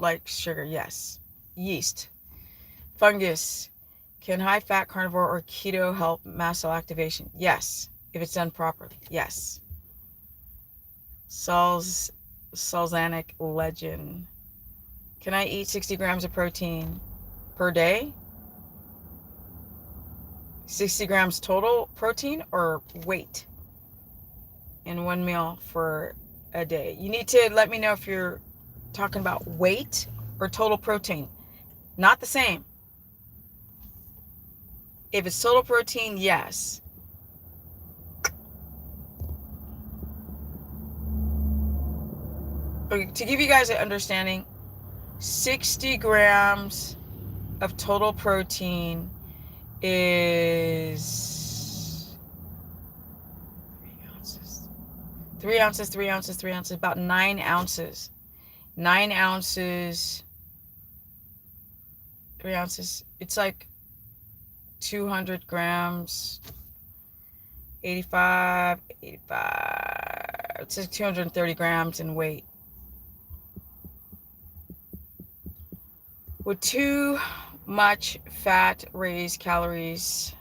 like sugar. Yes. Yeast. Fungus. Can high-fat carnivore or keto help mast cell activation? Yes. If it's done properly. Yes. Salzanic legend. Can I eat 60 grams of protein per day? 60 grams total protein or weight in one meal for a day? You need to let me know if you're talking about weight or total protein. Not the same. If it's total protein, yes. Okay, to give you guys an understanding, 60 grams of total protein is 3 ounces, about 9 ounces. 9 ounces, 3 ounces. It's like 200 grams, 85, it says 230 grams in weight. Would too much fat raise calories?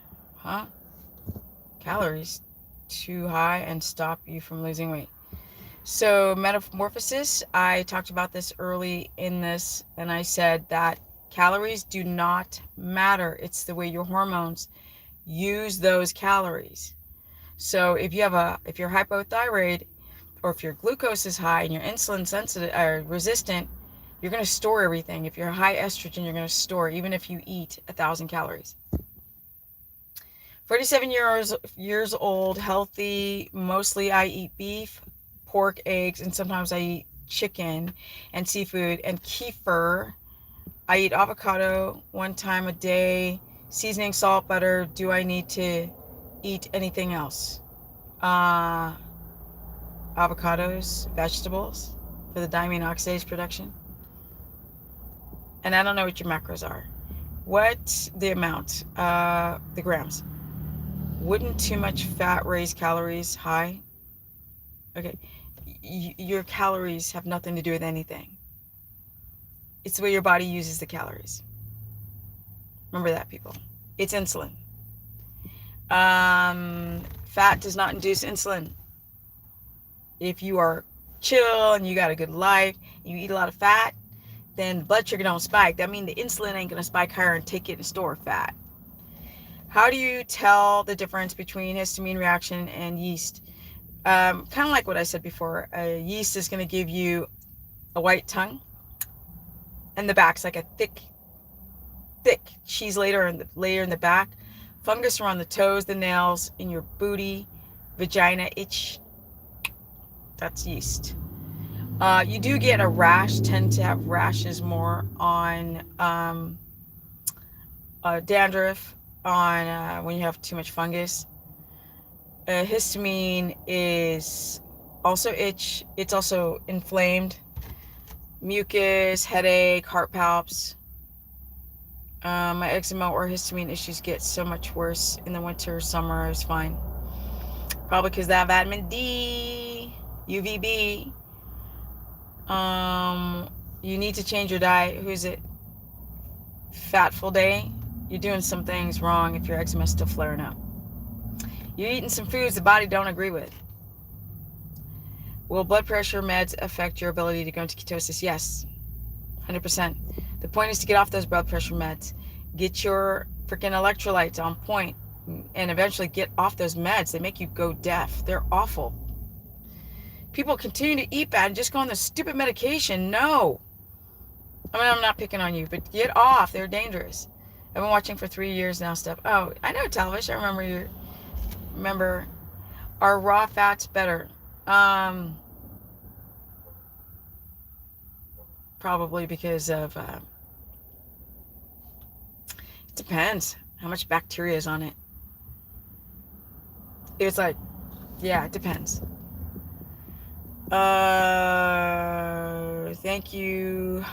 Calories too high and stop you from losing weight. So metamorphosis, I talked about this early in this, and I said that calories do not matter. It's the way your hormones use those calories. So if you're hypothyroid, or if your glucose is high and you're insulin sensitive or resistant, you're going to store everything. If you're high estrogen, you're going to store, even if you eat 1,000 calories. 47 years old, healthy. Mostly I eat beef, pork, eggs, and sometimes I eat chicken and seafood and kefir. I eat avocado 1 time a day, seasoning, salt, butter. Do I need to eat anything else? Avocados, vegetables for the diamine oxidase production. And I don't know what your macros are. What the amount? The grams. Wouldn't too much fat raise calories high? Okay. Your calories have nothing to do with anything. It's the way your body uses the calories. Remember that, people. It's insulin. Fat does not induce insulin. If you are chill and you got a good life, you eat a lot of fat, then blood sugar don't spike. That means the insulin ain't going to spike higher and take it and store fat. How do you tell the difference between histamine reaction and yeast? Kind of like what I said before. Yeast is going to give you a white tongue, and the back's like a thick cheese layer in the back. Fungus around the toes, the nails, in your booty, vagina itch. That's yeast. You do get a rash, tend to have rashes more on dandruff, on when you have too much fungus. Histamine is also itch. It's also inflamed. Mucus, headache, heart palps. My eczema or histamine issues get so much worse in the winter. Summer is fine. Probably because that vitamin D, UVB. You need to change your diet. Who is it? Fatful Day. You're doing some things wrong if your eczema is still flaring up. You're eating some foods the body don't agree with. Will blood pressure meds affect your ability to go into ketosis? Yes, 100%. The point is to get off those blood pressure meds. Get your freaking electrolytes on point, and eventually get off those meds. They make you go deaf. They're awful. People continue to eat bad and just go on the stupid medication. No. I mean, I'm not picking on you, but get off. They're dangerous. I've been watching for 3 years now, Steph. Oh, I know television. I remember, are raw fats better? Probably because of, it depends how much bacteria is on it. It's like, yeah, it depends. Thank you.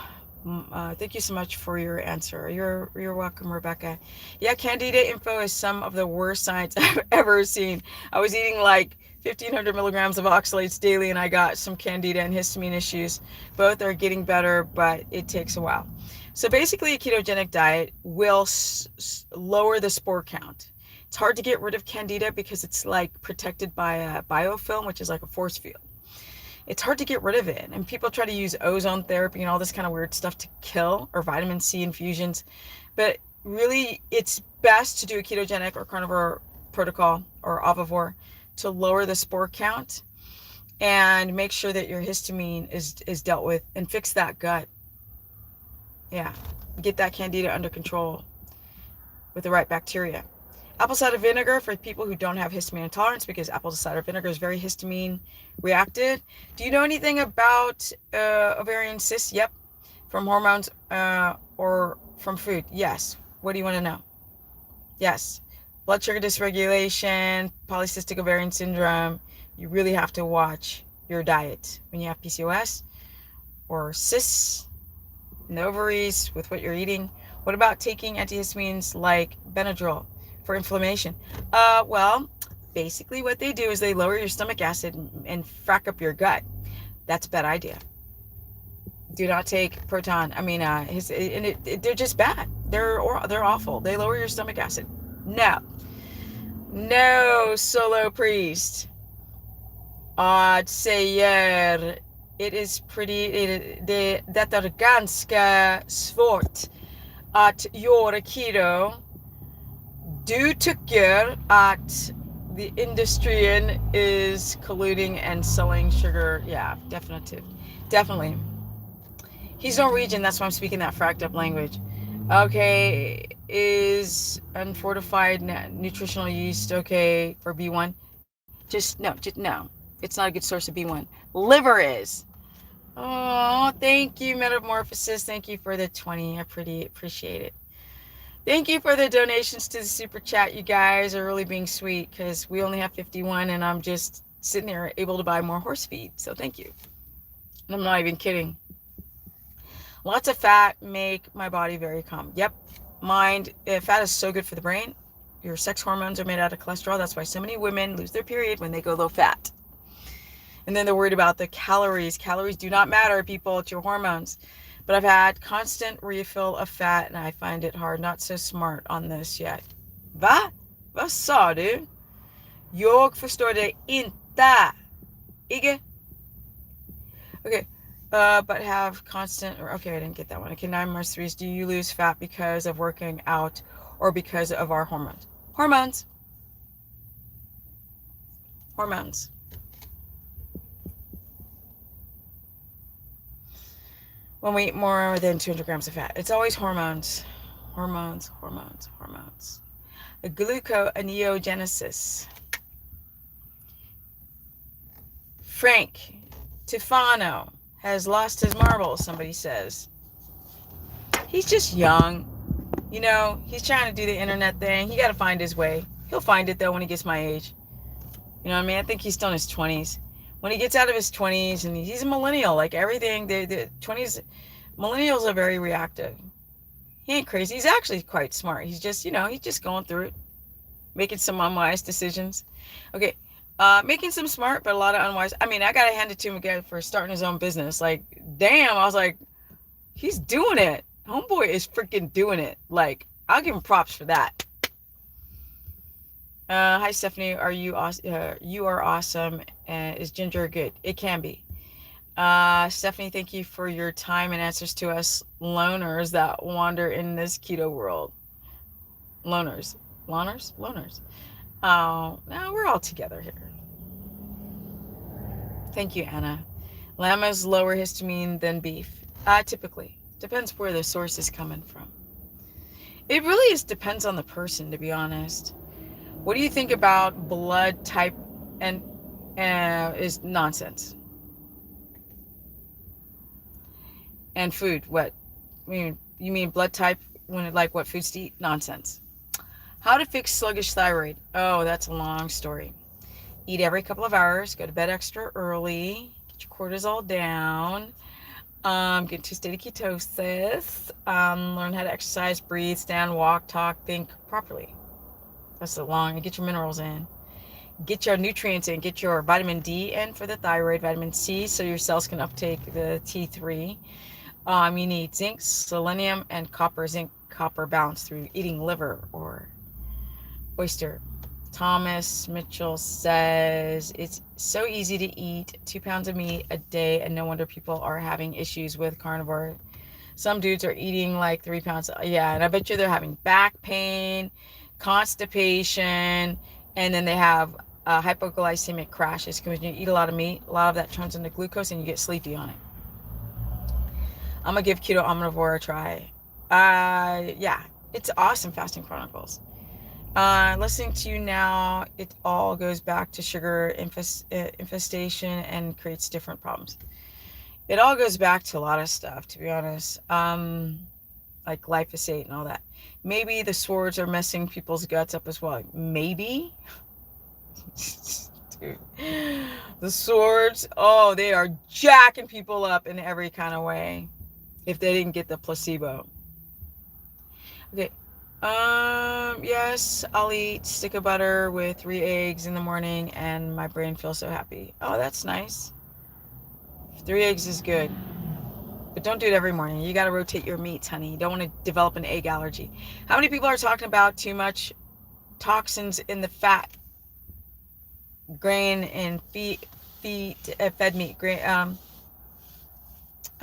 Thank you so much for your answer. You're welcome, Rebecca. Yeah, Candida info is some of the worst science I've ever seen. I was eating like 1,500 milligrams of oxalates daily, and I got some Candida and histamine issues. Both are getting better, but it takes a while. So basically, a ketogenic diet will lower the spore count. It's hard to get rid of Candida because it's like protected by a biofilm, which is like a force field. It's hard to get rid of it. And people try to use ozone therapy and all this kind of weird stuff to kill, or vitamin C infusions. But really, it's best to do a ketogenic or carnivore protocol or ovivore to lower the spore count and make sure that your histamine is dealt with and fix that gut. Yeah, get that Candida under control with the right bacteria. Apple cider vinegar for people who don't have histamine intolerance, because apple cider vinegar is very histamine reactive. Do you know anything about ovarian cysts? Yep. From hormones or from food? Yes. What do you want to know? Yes. Blood sugar dysregulation, polycystic ovarian syndrome. You really have to watch your diet when you have PCOS or cysts in the ovaries with what you're eating. What about taking antihistamines like Benadryl? for inflammation? Well, basically what they do is they lower your stomach acid and frack up your gut. That's a bad idea. Do not take proton. I mean, they're just bad. They're awful. They lower your stomach acid. No, no, solo priest. Säger it is pretty. Det är ganska svårt att göra keto. Du tycker att the industry is colluding and selling sugar. Yeah, definitely. He's Norwegian, that's why I'm speaking that fracked up language. Okay, is unfortified nutritional yeast okay for B1? Just no. It's not a good source of B1. Liver is. Oh, thank you, Metamorphosis. Thank you for the 20. I pretty appreciate it. Thank you for the donations to the super chat. You guys are really being sweet because we only have 51 and I'm just sitting there able to buy more horse feed. So thank you. And I'm not even kidding. Lots of fat make my body very calm. Yep. Fat is so good for the brain. Your sex hormones are made out of cholesterol. That's why so many women lose their period when they go low fat. And then they're worried about the calories. Calories do not matter, people. It's your hormones. But I've had constant refill of fat and I find it hard. Not so smart on this yet. Va? Vad sa du? Jag förstår dig inte. Ige? Okay. But have constant, okay, I didn't get that one. Okay, 9 Mars 3s. Do you lose fat because of working out or because of our hormones? Hormones. When we eat more than 200 grams of fat. It's always hormones. A gluconeogenesis. Frank Tufano has lost his marbles, somebody says. He's just young. You know, he's trying to do the internet thing. He got to find his way. He'll find it, though, when he gets my age. You know what I mean? I think he's still in his 20s. When he gets out of his 20s, and he's a millennial, like everything, the 20s, millennials are very reactive. He ain't crazy. He's actually quite smart. He's just, he's just going through it, making some unwise decisions. Okay, making some smart, but a lot of unwise. I mean, I got to hand it to him again for starting his own business. Like, damn, I was like, he's doing it. Homeboy is freaking doing it. Like, I'll give him props for that. Hi, Stephanie. Are you awesome? You are awesome. Is ginger good? It can be. Stephanie, thank you for your time and answers to us loners that wander in this keto world. Loners. Oh, no, we're all together here. Thank you, Anna. Lamb is lower histamine than beef. Typically. Depends where the source is coming from. It really depends on the person, to be honest. What do you think about blood type and is nonsense? And food, what? You mean blood type when what foods to eat? Nonsense. How to fix sluggish thyroid? Oh, that's a long story. Eat every couple of hours. Go to bed extra early. Get your cortisol down. Get to a state of ketosis. Learn how to exercise, breathe, stand, walk, talk, think properly. That's long. Get your minerals in. Get your nutrients in. Get your vitamin D in for the thyroid, vitamin C, so your cells can uptake the T3. You need zinc, selenium, and copper. Zinc, copper balance through eating liver or oyster. Thomas Mitchell says it's so easy to eat 2 pounds of meat a day, and no wonder people are having issues with carnivore. Some dudes are eating like 3 pounds. Yeah, and I bet you they're having back pain, constipation, and then they have hypoglycemic crashes because when you eat a lot of meat, a lot of that turns into glucose and you get sleepy on it. I'm gonna give Keto Omnivore a try. Yeah, it's awesome. Fasting Chronicles. Listening to you now, it all goes back to sugar infestation and creates different problems. It all goes back to a lot of stuff, to be honest. Like glyphosate and all that. Maybe the swords are messing people's guts up as well. Maybe. Dude. The swords, they are jacking people up in every kind of way if they didn't get the placebo. Okay. Yes, I'll eat stick of butter with 3 eggs in the morning and my brain feels so happy. Oh, that's nice. 3 eggs is good. But don't do it every morning. You got to rotate your meats, honey. You don't want to develop an egg allergy. How many people are talking about too much toxins in the fat, grain, and fed meat? Grain. I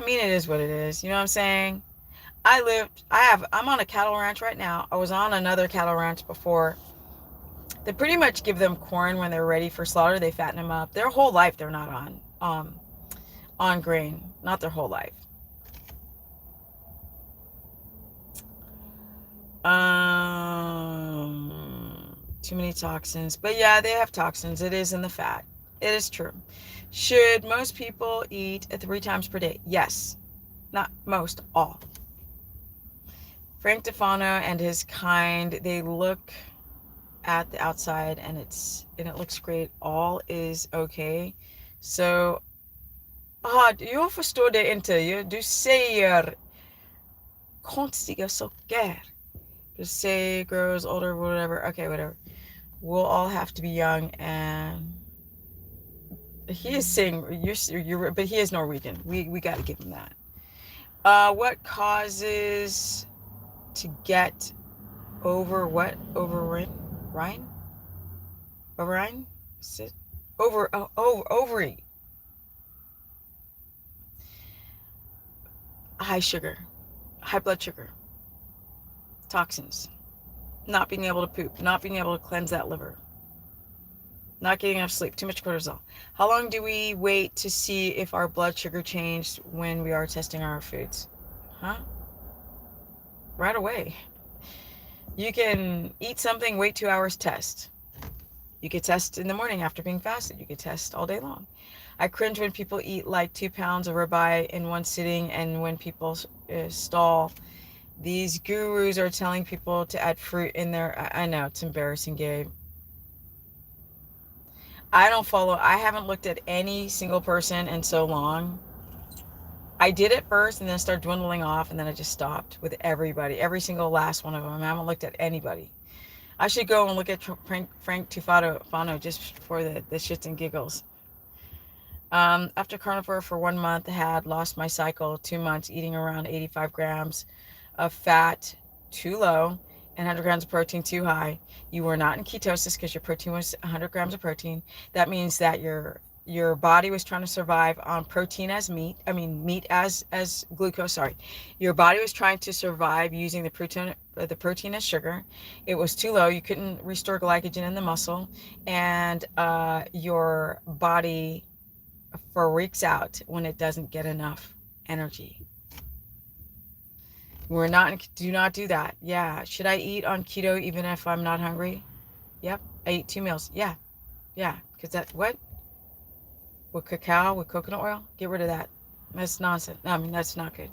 mean, it is what it is. You know what I'm saying? I'm on a cattle ranch right now. I was on another cattle ranch before. They pretty much give them corn when they're ready for slaughter. They fatten them up. Their whole life they're not on grain. Not their whole life. Too many toxins. But yeah, they have toxins. It is in the fat. It is true. Should most people eat 3 times per day? Yes. Not most, all. Frank Defano and his kind, they look at the outside and it looks great. All is okay. Så jag förstår det inte. Du säger konstiga saker. Du säger grows older, whatever. Okay, whatever. We'll all have to be young, and he is saying you're but he is Norwegian. We got to give him that. What causes to get over what? Overeat? Overeat. High sugar, high blood sugar, toxins, not being able to poop, not being able to cleanse that liver, not getting enough sleep, too much cortisol. How long do we wait to see if our blood sugar changed when we are testing our foods? Huh? Right away. You can eat something, wait 2 hours, test. You could test in the morning after being fasted. You could test all day long. I cringe when people eat like 2 pounds of ribeye in one sitting, and when people stall. These gurus are telling people to add fruit in there. I know, it's embarrassing, Gabe. I haven't looked at any single person in so long. I did it first and then started dwindling off, and then I just stopped with everybody, every single last one of them. I haven't looked at anybody. I should go and look at Frank Tufano just for the shits and giggles. After carnivore for 1 month, had lost my cycle, 2 months, eating around 85 grams of fat, too low, and 100 grams of protein, too high. You were not in ketosis because your protein was 100 grams of protein. That means that your body was trying to survive on protein as meat. I mean, meat as glucose. Sorry, your body was trying to survive using the protein as sugar. It was too low. You couldn't restore glycogen in the muscle, and your body freaks out when it doesn't get enough energy. Do not do that. Yeah. Should I eat on keto even if I'm not hungry? Yep. I eat 2 meals. Yeah. Because what? With cacao, with coconut oil? Get rid of that. That's nonsense. I mean, that's not good.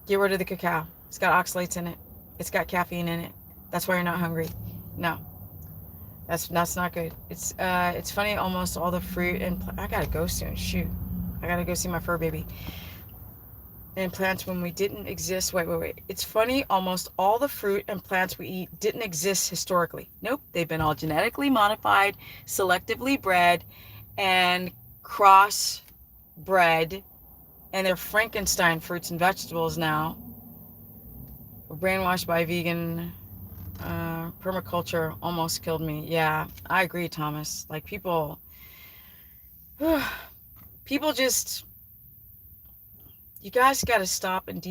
Get rid of the cacao. It's got oxalates in it. It's got caffeine in it. That's why you're not hungry. No. That's not good. It's funny, almost all the fruit and I gotta go soon. Shoot. I gotta go see my fur baby. And plants when we didn't exist. Wait. It's funny, almost all the fruit and plants we eat didn't exist historically. Nope. They've been all genetically modified, selectively bred, and cross-bred, and they're Frankenstein fruits and vegetables now. We're brainwashed by vegan permaculture almost killed me. Yeah, I agree, Thomas. Like people just, you guys got to stop and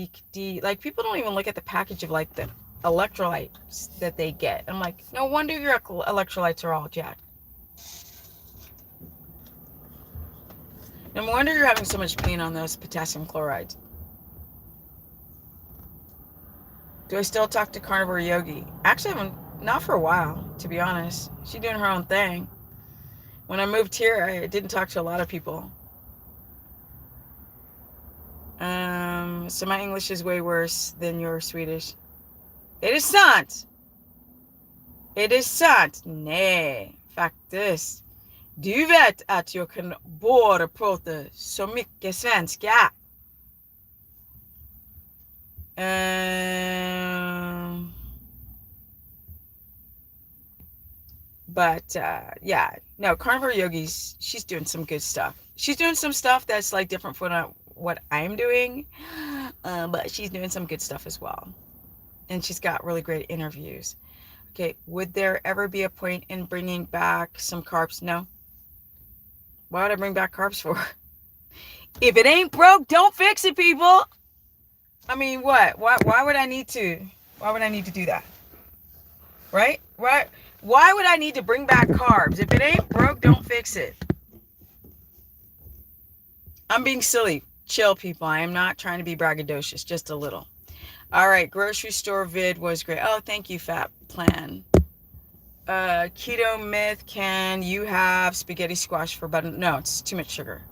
like people don't even look at the package of like the electrolytes that they get. I'm like, no wonder your electrolytes are all jacked. No wonder you're having so much pain on those potassium chlorides. Do I still talk to Carnivore Yogi? Actually, I haven't, not for a while, to be honest. She's doing her own thing. When I moved here, I didn't talk to a lot of people. So my English is way worse than your Swedish. It is sant. Nej, faktiskt. Du vet att jag kan bara prata så mycket svenska. But yeah, no, Carnivore Yogis, she's doing some good stuff. She's doing some stuff that's like different from what I'm doing, but she's doing some good stuff as well. And she's got really great interviews. Okay, would there ever be a point in bringing back some carbs? No. Why would I bring back carbs for? If it ain't broke, don't fix it, people. I mean, what? Why would I need to? Why would I need to do that? Right? Right? Why would I need to bring back carbs? If it ain't broke, don't fix it. I'm being silly. Chill, people. I am not trying to be braggadocious. Just a little. All right. Grocery store vid was great. Oh, thank you, Fat Plan. Keto myth. Can you have spaghetti squash for butter? No, it's too much sugar.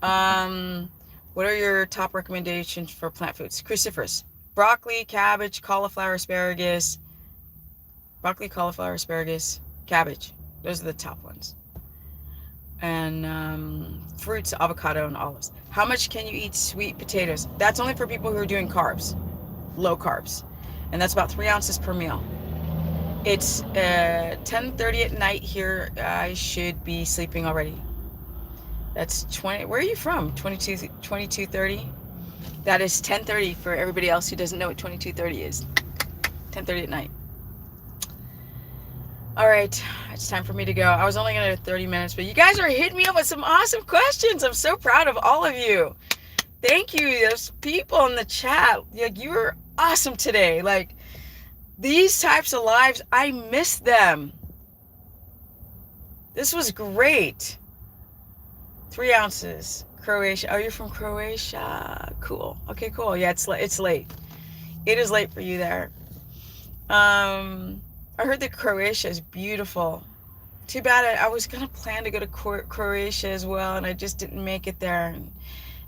What are your top recommendations for plant foods? Cruciferous. Broccoli, cabbage, cauliflower, asparagus. Broccoli, cauliflower, asparagus, cabbage. Those are the top ones. And fruits, avocado, and olives. How much can you eat sweet potatoes? That's only for people who are doing carbs, low carbs. And that's about 3 ounces per meal. It's 10:30 at night here. I should be sleeping already. That's 20. Where are you from? 22:30? That is 10:30 for everybody else who doesn't know what 22:30 is. 10:30 at night. All right, it's time for me to go. I was only going to do 30 minutes, but you guys are hitting me up with some awesome questions. I'm so proud of all of you. Thank you. Those people in the chat, you were awesome today. Like, these types of lives, I miss them. This was great. 3 ounces. Croatia. Oh, you're from Croatia. Cool. Okay, cool. Yeah, it's late. It is late for you there. I heard that Croatia is beautiful. Too bad I was going to plan to go to Croatia as well, and I just didn't make it there. And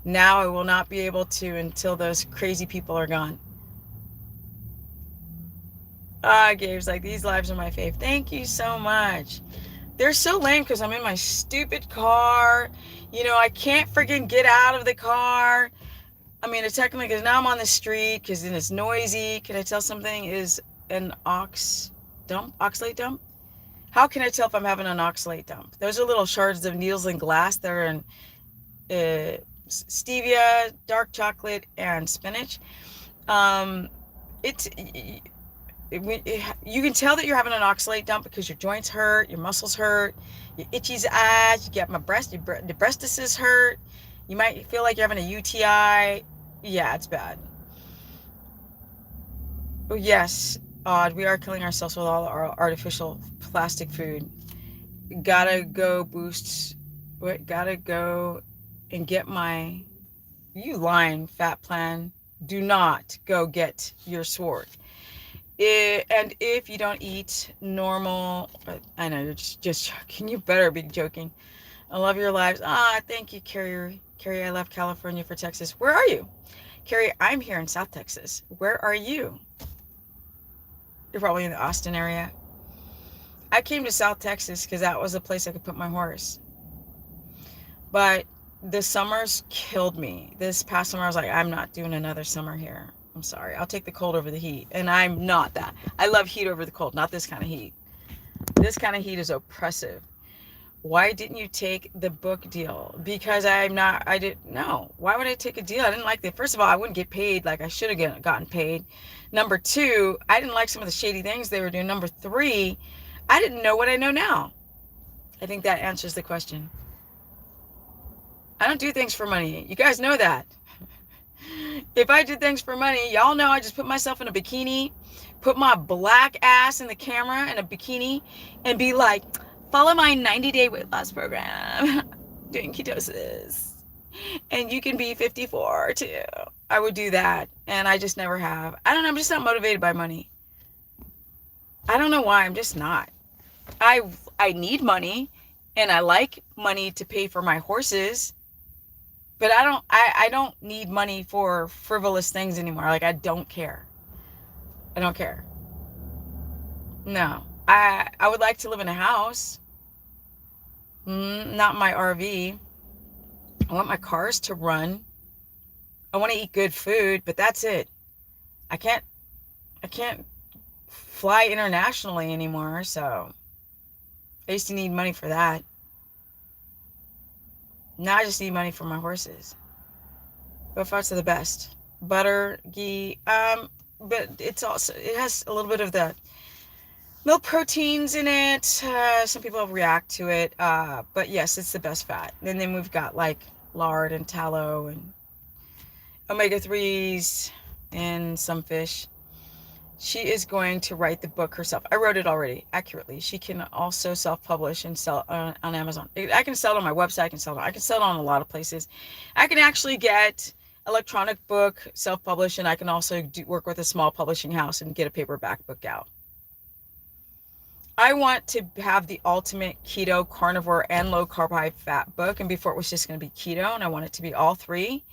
now I will not be able to until those crazy people are gone. Gabe's like, these lives are my fave. Thank you so much. They're so lame because I'm in my stupid car. I can't freaking get out of the car. I mean, it's technically because now I'm on the street because then it's noisy. Can I tell something is an oxalate dump? How can I tell if I'm having an oxalate dump? Those are little shards of needles and glass that are in stevia, dark chocolate, and spinach. You can tell that you're having an oxalate dump because your joints hurt, your muscles hurt, your itchy's eyes, you get my breast, your breastises hurt. You might feel like you're having a UTI. Yeah, it's bad. Oh, yes, Odd. We are killing ourselves with all our artificial plastic food. Gotta go and get my... You lying, Fat Plan. Do not go get your sword. And if you don't eat normal... I know, you're just joking. You better be joking. I love your lives. Thank you, Carrie. Carrie, I left California for Texas. Where are you? Carrie, I'm here in South Texas. Where are you? You're probably in the Austin area. I came to South Texas because that was a place I could put my horse. But the summers killed me. This past summer, I was like, I'm not doing another summer here. I'm sorry. I'll take the cold over the heat. And I'm not that. I love heat over the cold, not this kind of heat. This kind of heat is oppressive. Why didn't you take the book deal? Because I didn't know. Why would I take a deal? I didn't like it. First of all, I wouldn't get paid like I should have gotten paid. Number two, I didn't like some of the shady things they were doing. Number three, I didn't know what I know now. I think that answers the question. I don't do things for money. You guys know that. If I did things for money, y'all know I just put myself in a bikini, put my black ass in the camera in a bikini, and be like, follow my 90-day weight loss program, doing ketosis, and you can be 54 too. I would do that, and I just never have. I don't know, I'm just not motivated by money. I don't know why, I'm just not. I need money, and I like money to pay for my horses, but I don't need money for frivolous things anymore. Like, I don't care. I don't care. No. I would like to live in a house, not my RV. I want my cars to run. I want to eat good food, but that's it. I can't fly internationally anymore, so I used to need money for that. Now I just need money for my horses. Both farts are the best. Butter, ghee, but it has a little bit of the milk proteins in it. Some people react to it, but yes, it's the best fat. And then we've got like lard and tallow and omega-3s and some fish. She is going to write the book herself. I wrote it already accurately. She can also self-publish and sell on Amazon. I can sell it on my website. I can sell it on a lot of places. I can actually get electronic book self-published, and I can also work with a small publishing house and get a paperback book out. I want to have the ultimate keto, carnivore, and low carb, high fat book. And before it was just going to be keto, and I want it to be all three.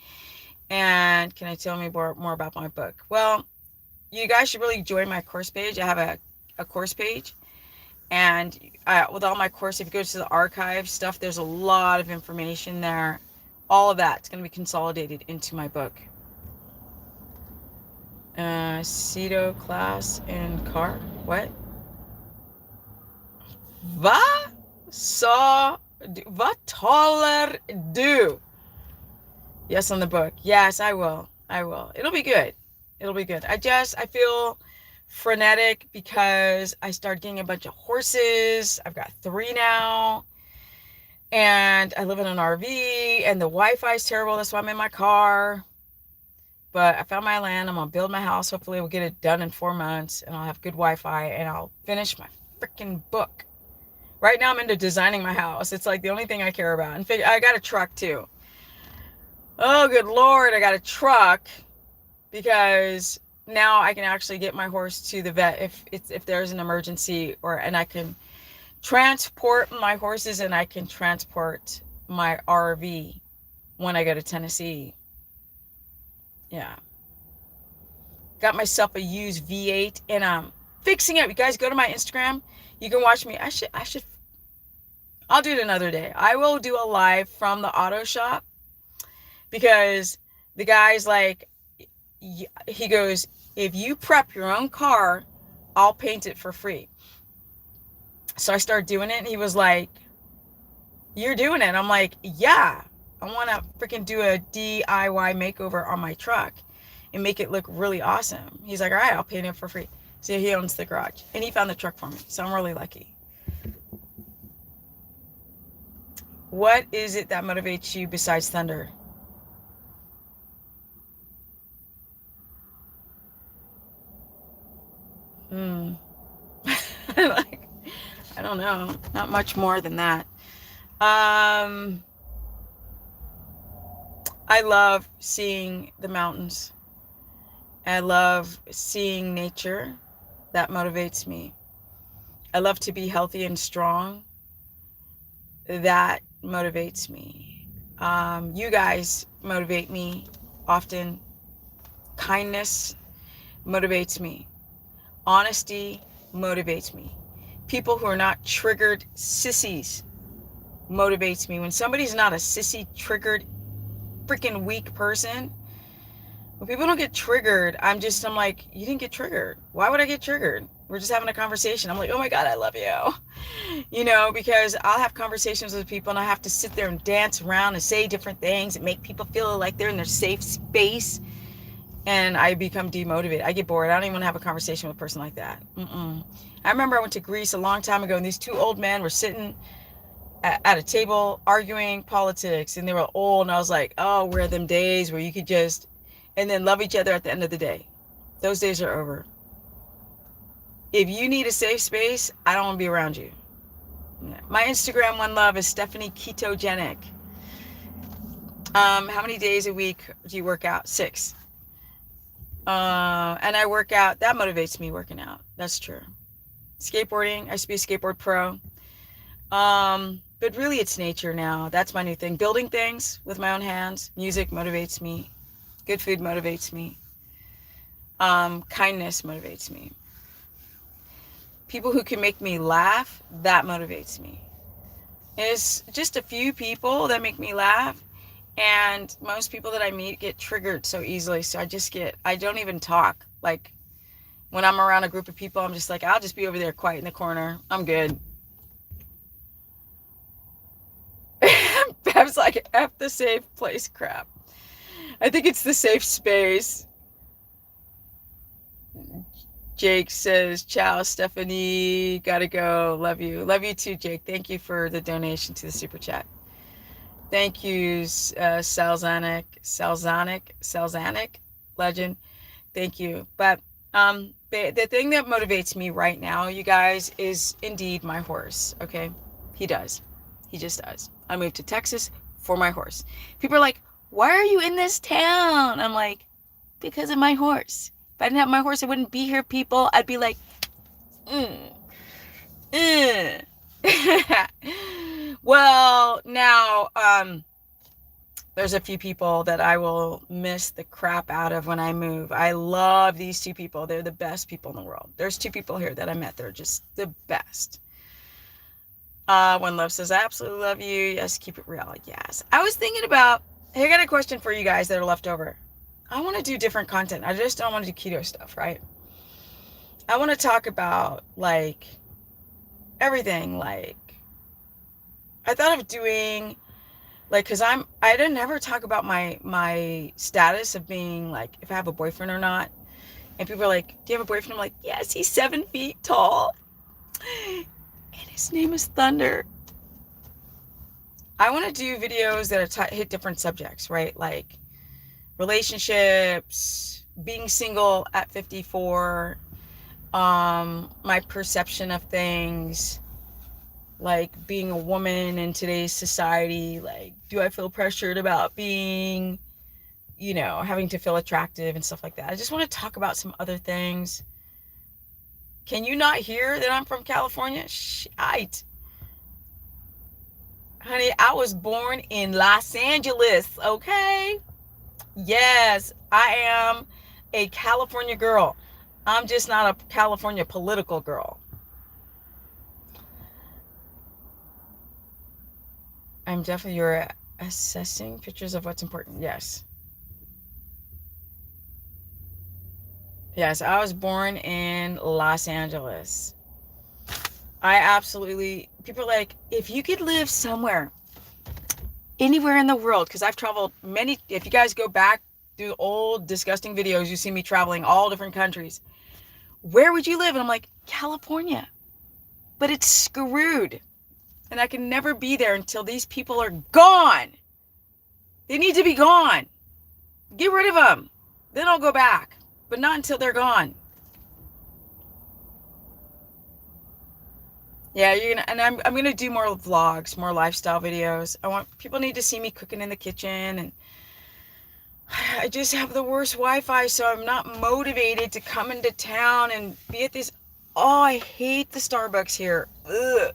And can I tell me more about my book? Well, you guys should really join my course page. I have a course page. And with all my course, if you go to the archive stuff, there's a lot of information there. All of that's going to be consolidated into my book. Keto class and car. What? Vad talar du? Yes, on the book. Yes, I will. It'll be good. I feel frenetic because I started getting a bunch of horses. I've got 3 now. And I live in an RV and the Wi-Fi is terrible. That's why I'm in my car. But I found my land. I'm going to build my house. Hopefully we'll get it done in 4 months and I'll have good Wi-Fi and I'll finish my freaking book. Right now I'm into designing my house. It's like the only thing I care about. And I got a truck too. Oh, good Lord. I got a truck because now I can actually get my horse to the vet if there's an emergency, and I can transport my horses and I can transport my RV when I go to Tennessee. Yeah. Got myself a used V8 and I'm fixing it. You guys go to my Instagram. You can watch me. I'll do it another day. I will do a live from the auto shop because the guy's like, he goes, if you prep your own car, I'll paint it for free. So I started doing it and he was like, you're doing it. I'm like, yeah, I want to freaking do a DIY makeover on my truck and make it look really awesome. He's like, all right, I'll paint it for free. So he owns the garage and he found the truck for me. So I'm really lucky. What is it that motivates you besides thunder? I don't know. Not much more than that. I love seeing the mountains. I love seeing nature. That motivates me. I love to be healthy and strong. That motivates me. You guys motivate me often. Kindness motivates me. Honesty motivates me. People who are not triggered sissies motivates me. When somebody's not a sissy, triggered, freaking weak person, when people don't get triggered, I'm like, you didn't get triggered. Why would I get triggered? We're just having a conversation. I'm like, oh my God, I love you. Because I'll have conversations with people and I have to sit there and dance around and say different things and make people feel like they're in their safe space. And I become demotivated. I get bored. I don't even want to have a conversation with a person like that. I remember I went to Greece a long time ago and these 2 old men were sitting at a table arguing politics and they were old. And I was like, oh, where are them days where you could just, and then love each other at the end of the day. Those days are over. If you need a safe space, I don't want to be around you. My Instagram one love is Stephanie Ketogenic. How many days a week do you work out? 6. And I work out. That motivates me, working out. That's true. Skateboarding. I used to be a skateboard pro. But really it's nature now. That's my new thing. Building things with my own hands. Music motivates me. Good food motivates me. Kindness motivates me. People who can make me laugh, that motivates me. It's just a few people that make me laugh. And most people that I meet get triggered so easily. So I don't even talk. Like when I'm around a group of people, I'm just like, I'll just be over there quiet in the corner. I'm good. Kev's like, F the safe place crap. I think it's the safe space. Jake says, ciao, Stephanie. Gotta go. Love you. Love you too, Jake. Thank you for the donation to the super chat. Thank you, Salzanic legend. Thank you. But the thing that motivates me right now, you guys, is indeed my horse. Okay, he does. He just does. I moved to Texas for my horse. People are like, "Why are you in this town?" I'm like, because of my horse. If I didn't have my horse, I wouldn't be here, people. I'd be like, Well, now, there's a few people that I will miss the crap out of when I move. I love these two people. They're the best people in the world. There's two people here that I met. They're just the best. One Love says, I absolutely love you. Yes, keep it real. Yes. I was thinking about, hey, I got a question for you guys that are left over. I want to do different content. I just don't want to do keto stuff, right? I want to talk about, like, everything. Like, I thought of doing, like, because I didn't ever talk about my status of being, like, if I have a boyfriend or not. And people are like, do you have a boyfriend? I'm like, yes, he's 7 feet tall. And his name is Thunder. I want to do videos that hit different subjects, right? Like relationships, being single at 54, my perception of things, like being a woman in today's society. Like, do I feel pressured about being, having to feel attractive and stuff like that? I just want to talk about some other things. Can you not hear that I'm from California? Shite. Honey, I was born in Los Angeles, okay? Yes, I am a California girl. I'm just not a California political girl. I'm definitely, you're assessing pictures of what's important. Yes. Yes, I was born in Los Angeles. I absolutely, people are like, if you could live somewhere, anywhere in the world, because I've traveled many, if you guys go back through old disgusting videos, you see me traveling all different countries. Where would you live? And I'm like, California. But it's screwed. And I can never be there until these people are gone. They need to be gone. Get rid of them. Then I'll go back. But not until they're gone. Yeah, and I'm gonna do more vlogs, more lifestyle videos. People need to see me cooking in the kitchen, and I just have the worst Wi-Fi, so I'm not motivated to come into town and be at this. Oh, I hate the Starbucks here. Ugh.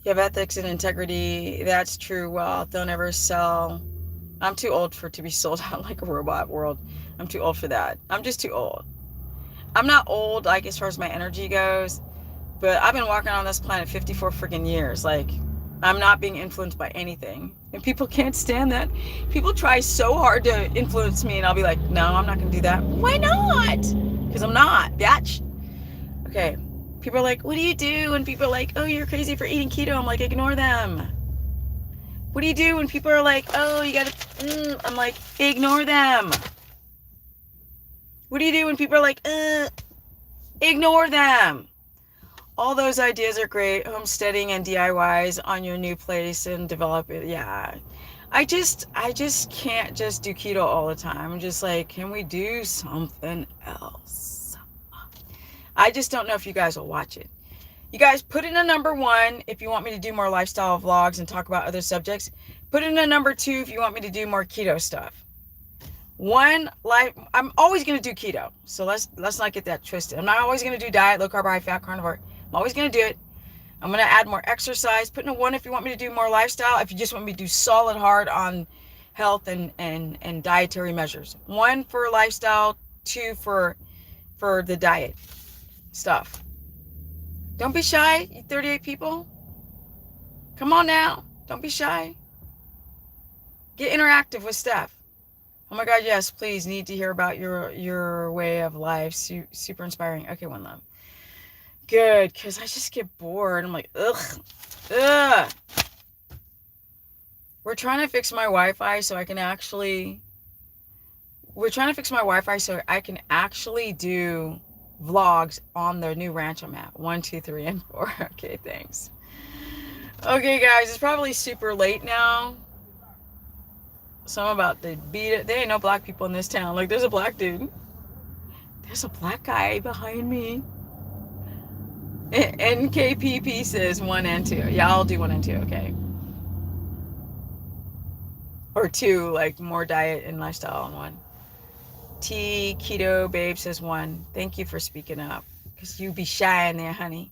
You have ethics and integrity. That's true. Well, they'll never sell. I'm too old to be sold out like a robot world. I'm too old for that. I'm just too old. I'm not old, like, as far as my energy goes, but I've been walking on this planet 54 freaking years. Like, I'm not being influenced by anything. And people can't stand that. People try so hard to influence me, and I'll be like, no, I'm not going to do that. Why not? Because I'm not, bitch. Okay. People are like, what do you do? And people are like, oh, you're crazy for eating keto. I'm like, ignore them. What do you do when people are like, oh, you got to, I'm like, ignore them. What do you do when people are like, ignore them. All those ideas are great. Homesteading and DIYs on your new place and develop it. Yeah. I just can't just do keto all the time. I'm just like, can we do something else? I just don't know if you guys will watch it. You guys put in a number 1 if you want me to do more lifestyle vlogs and talk about other subjects. Put in a number 2 if you want me to do more keto stuff. I'm always going to do keto. So let's not get that twisted. I'm not always going to do diet, low carb, high fat, carnivore. I'm always going to do it. I'm going to add more exercise. Put in a 1 if you want me to do more lifestyle. If you just want me to do solid hard on health and dietary measures. 1 for lifestyle, 2 for the diet stuff. Don't be shy, you 38 people. Come on now. Don't be shy. Get interactive with Steph. Oh my God, yes, please. Need to hear about your way of life. Super inspiring. Okay, One Love. Good, because I just get bored. I'm like, ugh, ugh. We're trying to fix my Wi-Fi so I can actually do vlogs on the new ranch I'm at. 1, 2, 3, and 4. Okay, thanks. Okay, guys, it's probably super late now. So I'm about to beat it. There ain't no black people in this town. Like, there's a black dude. There's a black guy behind me. NKPP says 1 and 2. Yeah, I'll do 1 and 2, okay. Or 2, like more diet and lifestyle on 1. T Keto Babe says 1. Thank you for speaking up. Because you be shy in there, honey.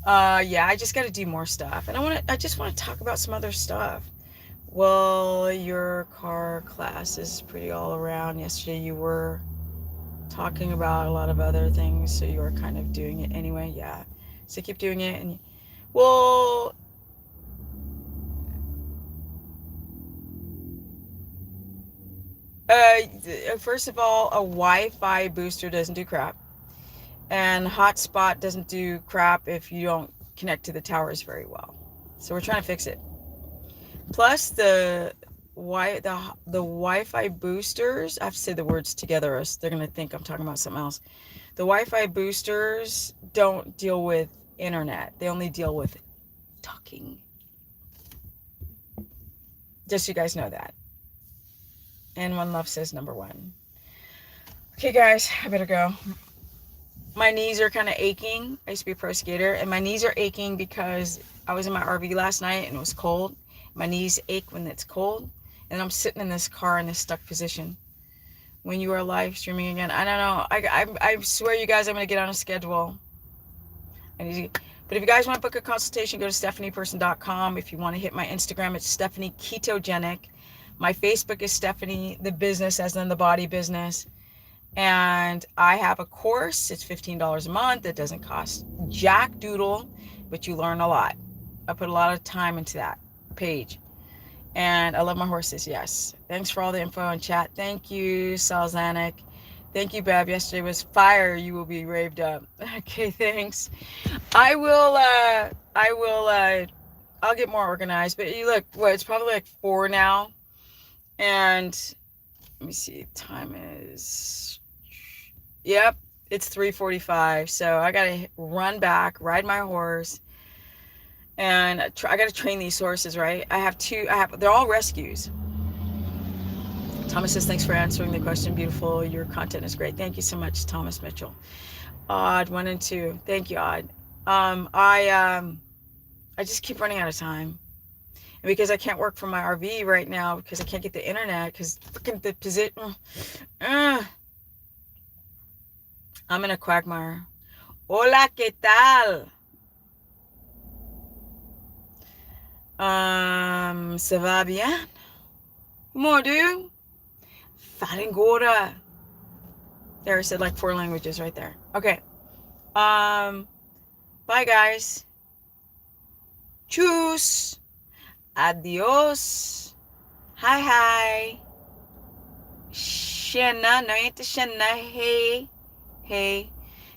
Yeah, I just got to do more stuff. And I just want to talk about some other stuff. Well, your car class is pretty all around. Yesterday you were talking about a lot of other things, so you were kind of doing it anyway. Yeah. So keep doing it. And well, first of all, a Wi-Fi booster doesn't do crap. And hotspot doesn't do crap if you don't connect to the towers very well. So we're trying to fix it. Plus the Wi-Fi boosters, I have to say the words together or they're going to think I'm talking about something else. The Wi-Fi boosters don't deal with internet. They only deal with talking. Just so you guys know that. And One Love says number 1. Okay, guys, I better go. My knees are kind of aching. I used to be a pro skater, and my knees are aching because I was in my RV last night and it was cold. My knees ache when it's cold, and I'm sitting in this car in this stuck position. When you are live streaming again, I don't know. I swear, you guys, I'm gonna get on a schedule. But if you guys want to book a consultation, go to stephanieperson.com. If you want to hit my Instagram, it's Stephanie Ketogenic. My Facebook is Stephanie the Business, as in the body business. And I have a course. It's $15 a month. It doesn't cost jack doodle, but you learn a lot. I put a lot of time into that page. And I love my horses, yes. Thanks for all the info in chat. Thank you, Salzanic. Thank you, Bab. Yesterday was fire. You will be raved up. Okay, thanks. I'll get more organized. But you look, it's probably like 4 now. And let me see, time is, yep, it's 3:45. So I got to run back, ride my horse. And I got to train these horses, right? They're all rescues. Thomas says, thanks for answering the question. Beautiful. Your content is great. Thank you so much, Thomas Mitchell. Odd 1 and 2. Thank you, Odd. I just keep running out of time. And because I can't work from my RV right now, because I can't get the internet, because freaking the position. I'm in a quagmire. Hola, ¿qué tal? Ça va bien? Comment do? Faringora. There, I said like 4 languages right there. Okay. Bye, guys. Tschüss. Adios. Hi. Shanna. No, ain't the Shanna. Hey.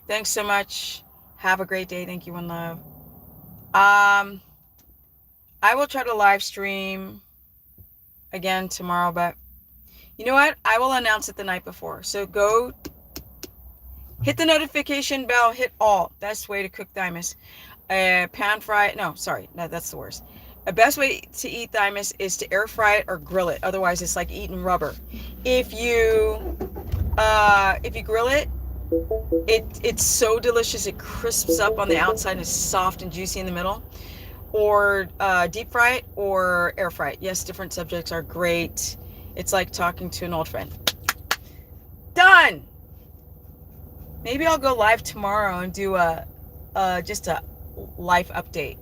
Thanks so much. Have a great day. Thank you, One Love. I will try to live stream again tomorrow, but you know what? I will announce it the night before. So go hit the notification bell, hit all. Best way to cook thymus. Pan fry. No, sorry. No, that's the worst. The best way to eat thymus is to air fry it or grill it. Otherwise, it's like eating rubber. If you grill it, it's so delicious. It crisps up on the outside and is soft and juicy in the middle. Or deep fry it or air fry it. Yes, different subjects are great. It's like talking to an old friend. Done. Maybe I'll go live tomorrow and do just a life update.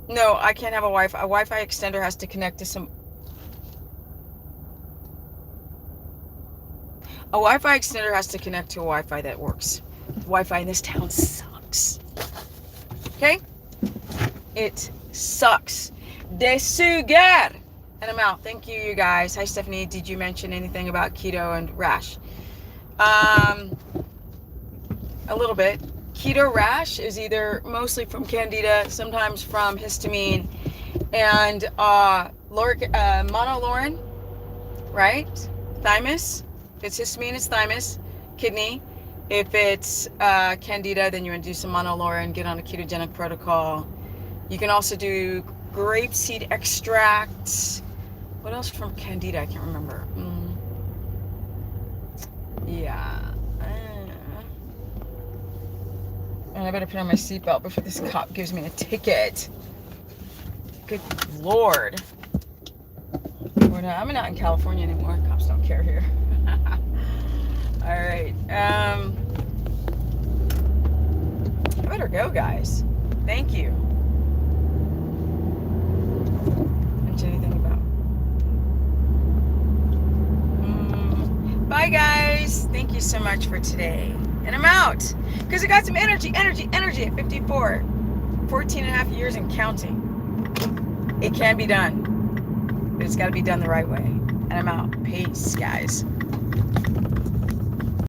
No, I can't have a Wi-Fi. A Wi-Fi extender has to connect to some. A Wi-Fi extender has to connect to a Wi-Fi that works. Wi-Fi in this town sucks. Okay? It sucks. De sugar. And I'm out. Thank you, you guys. Hi, Stephanie. Did you mention anything about keto and rash? a little bit. Keto rash is either mostly from Candida, sometimes from histamine, and monolaurin, right? Thymus. If it's histamine, it's thymus. Kidney. If it's Candida, then you want to do some monolaurin, get on a ketogenic protocol. You can also do grapeseed extracts. What else from Candida? I can't remember. Yeah. And I better put on my seatbelt before this cop gives me a ticket. Good Lord. I'm not in California anymore. Cops don't care here. All right. I better go, guys. Thank you. Anything about? Bye, guys. Thank you so much for today. And I'm out. Because I got some energy at 54. 14 and a half years and counting. It can be done. But it's got to be done the right way. And I'm out. Peace, guys.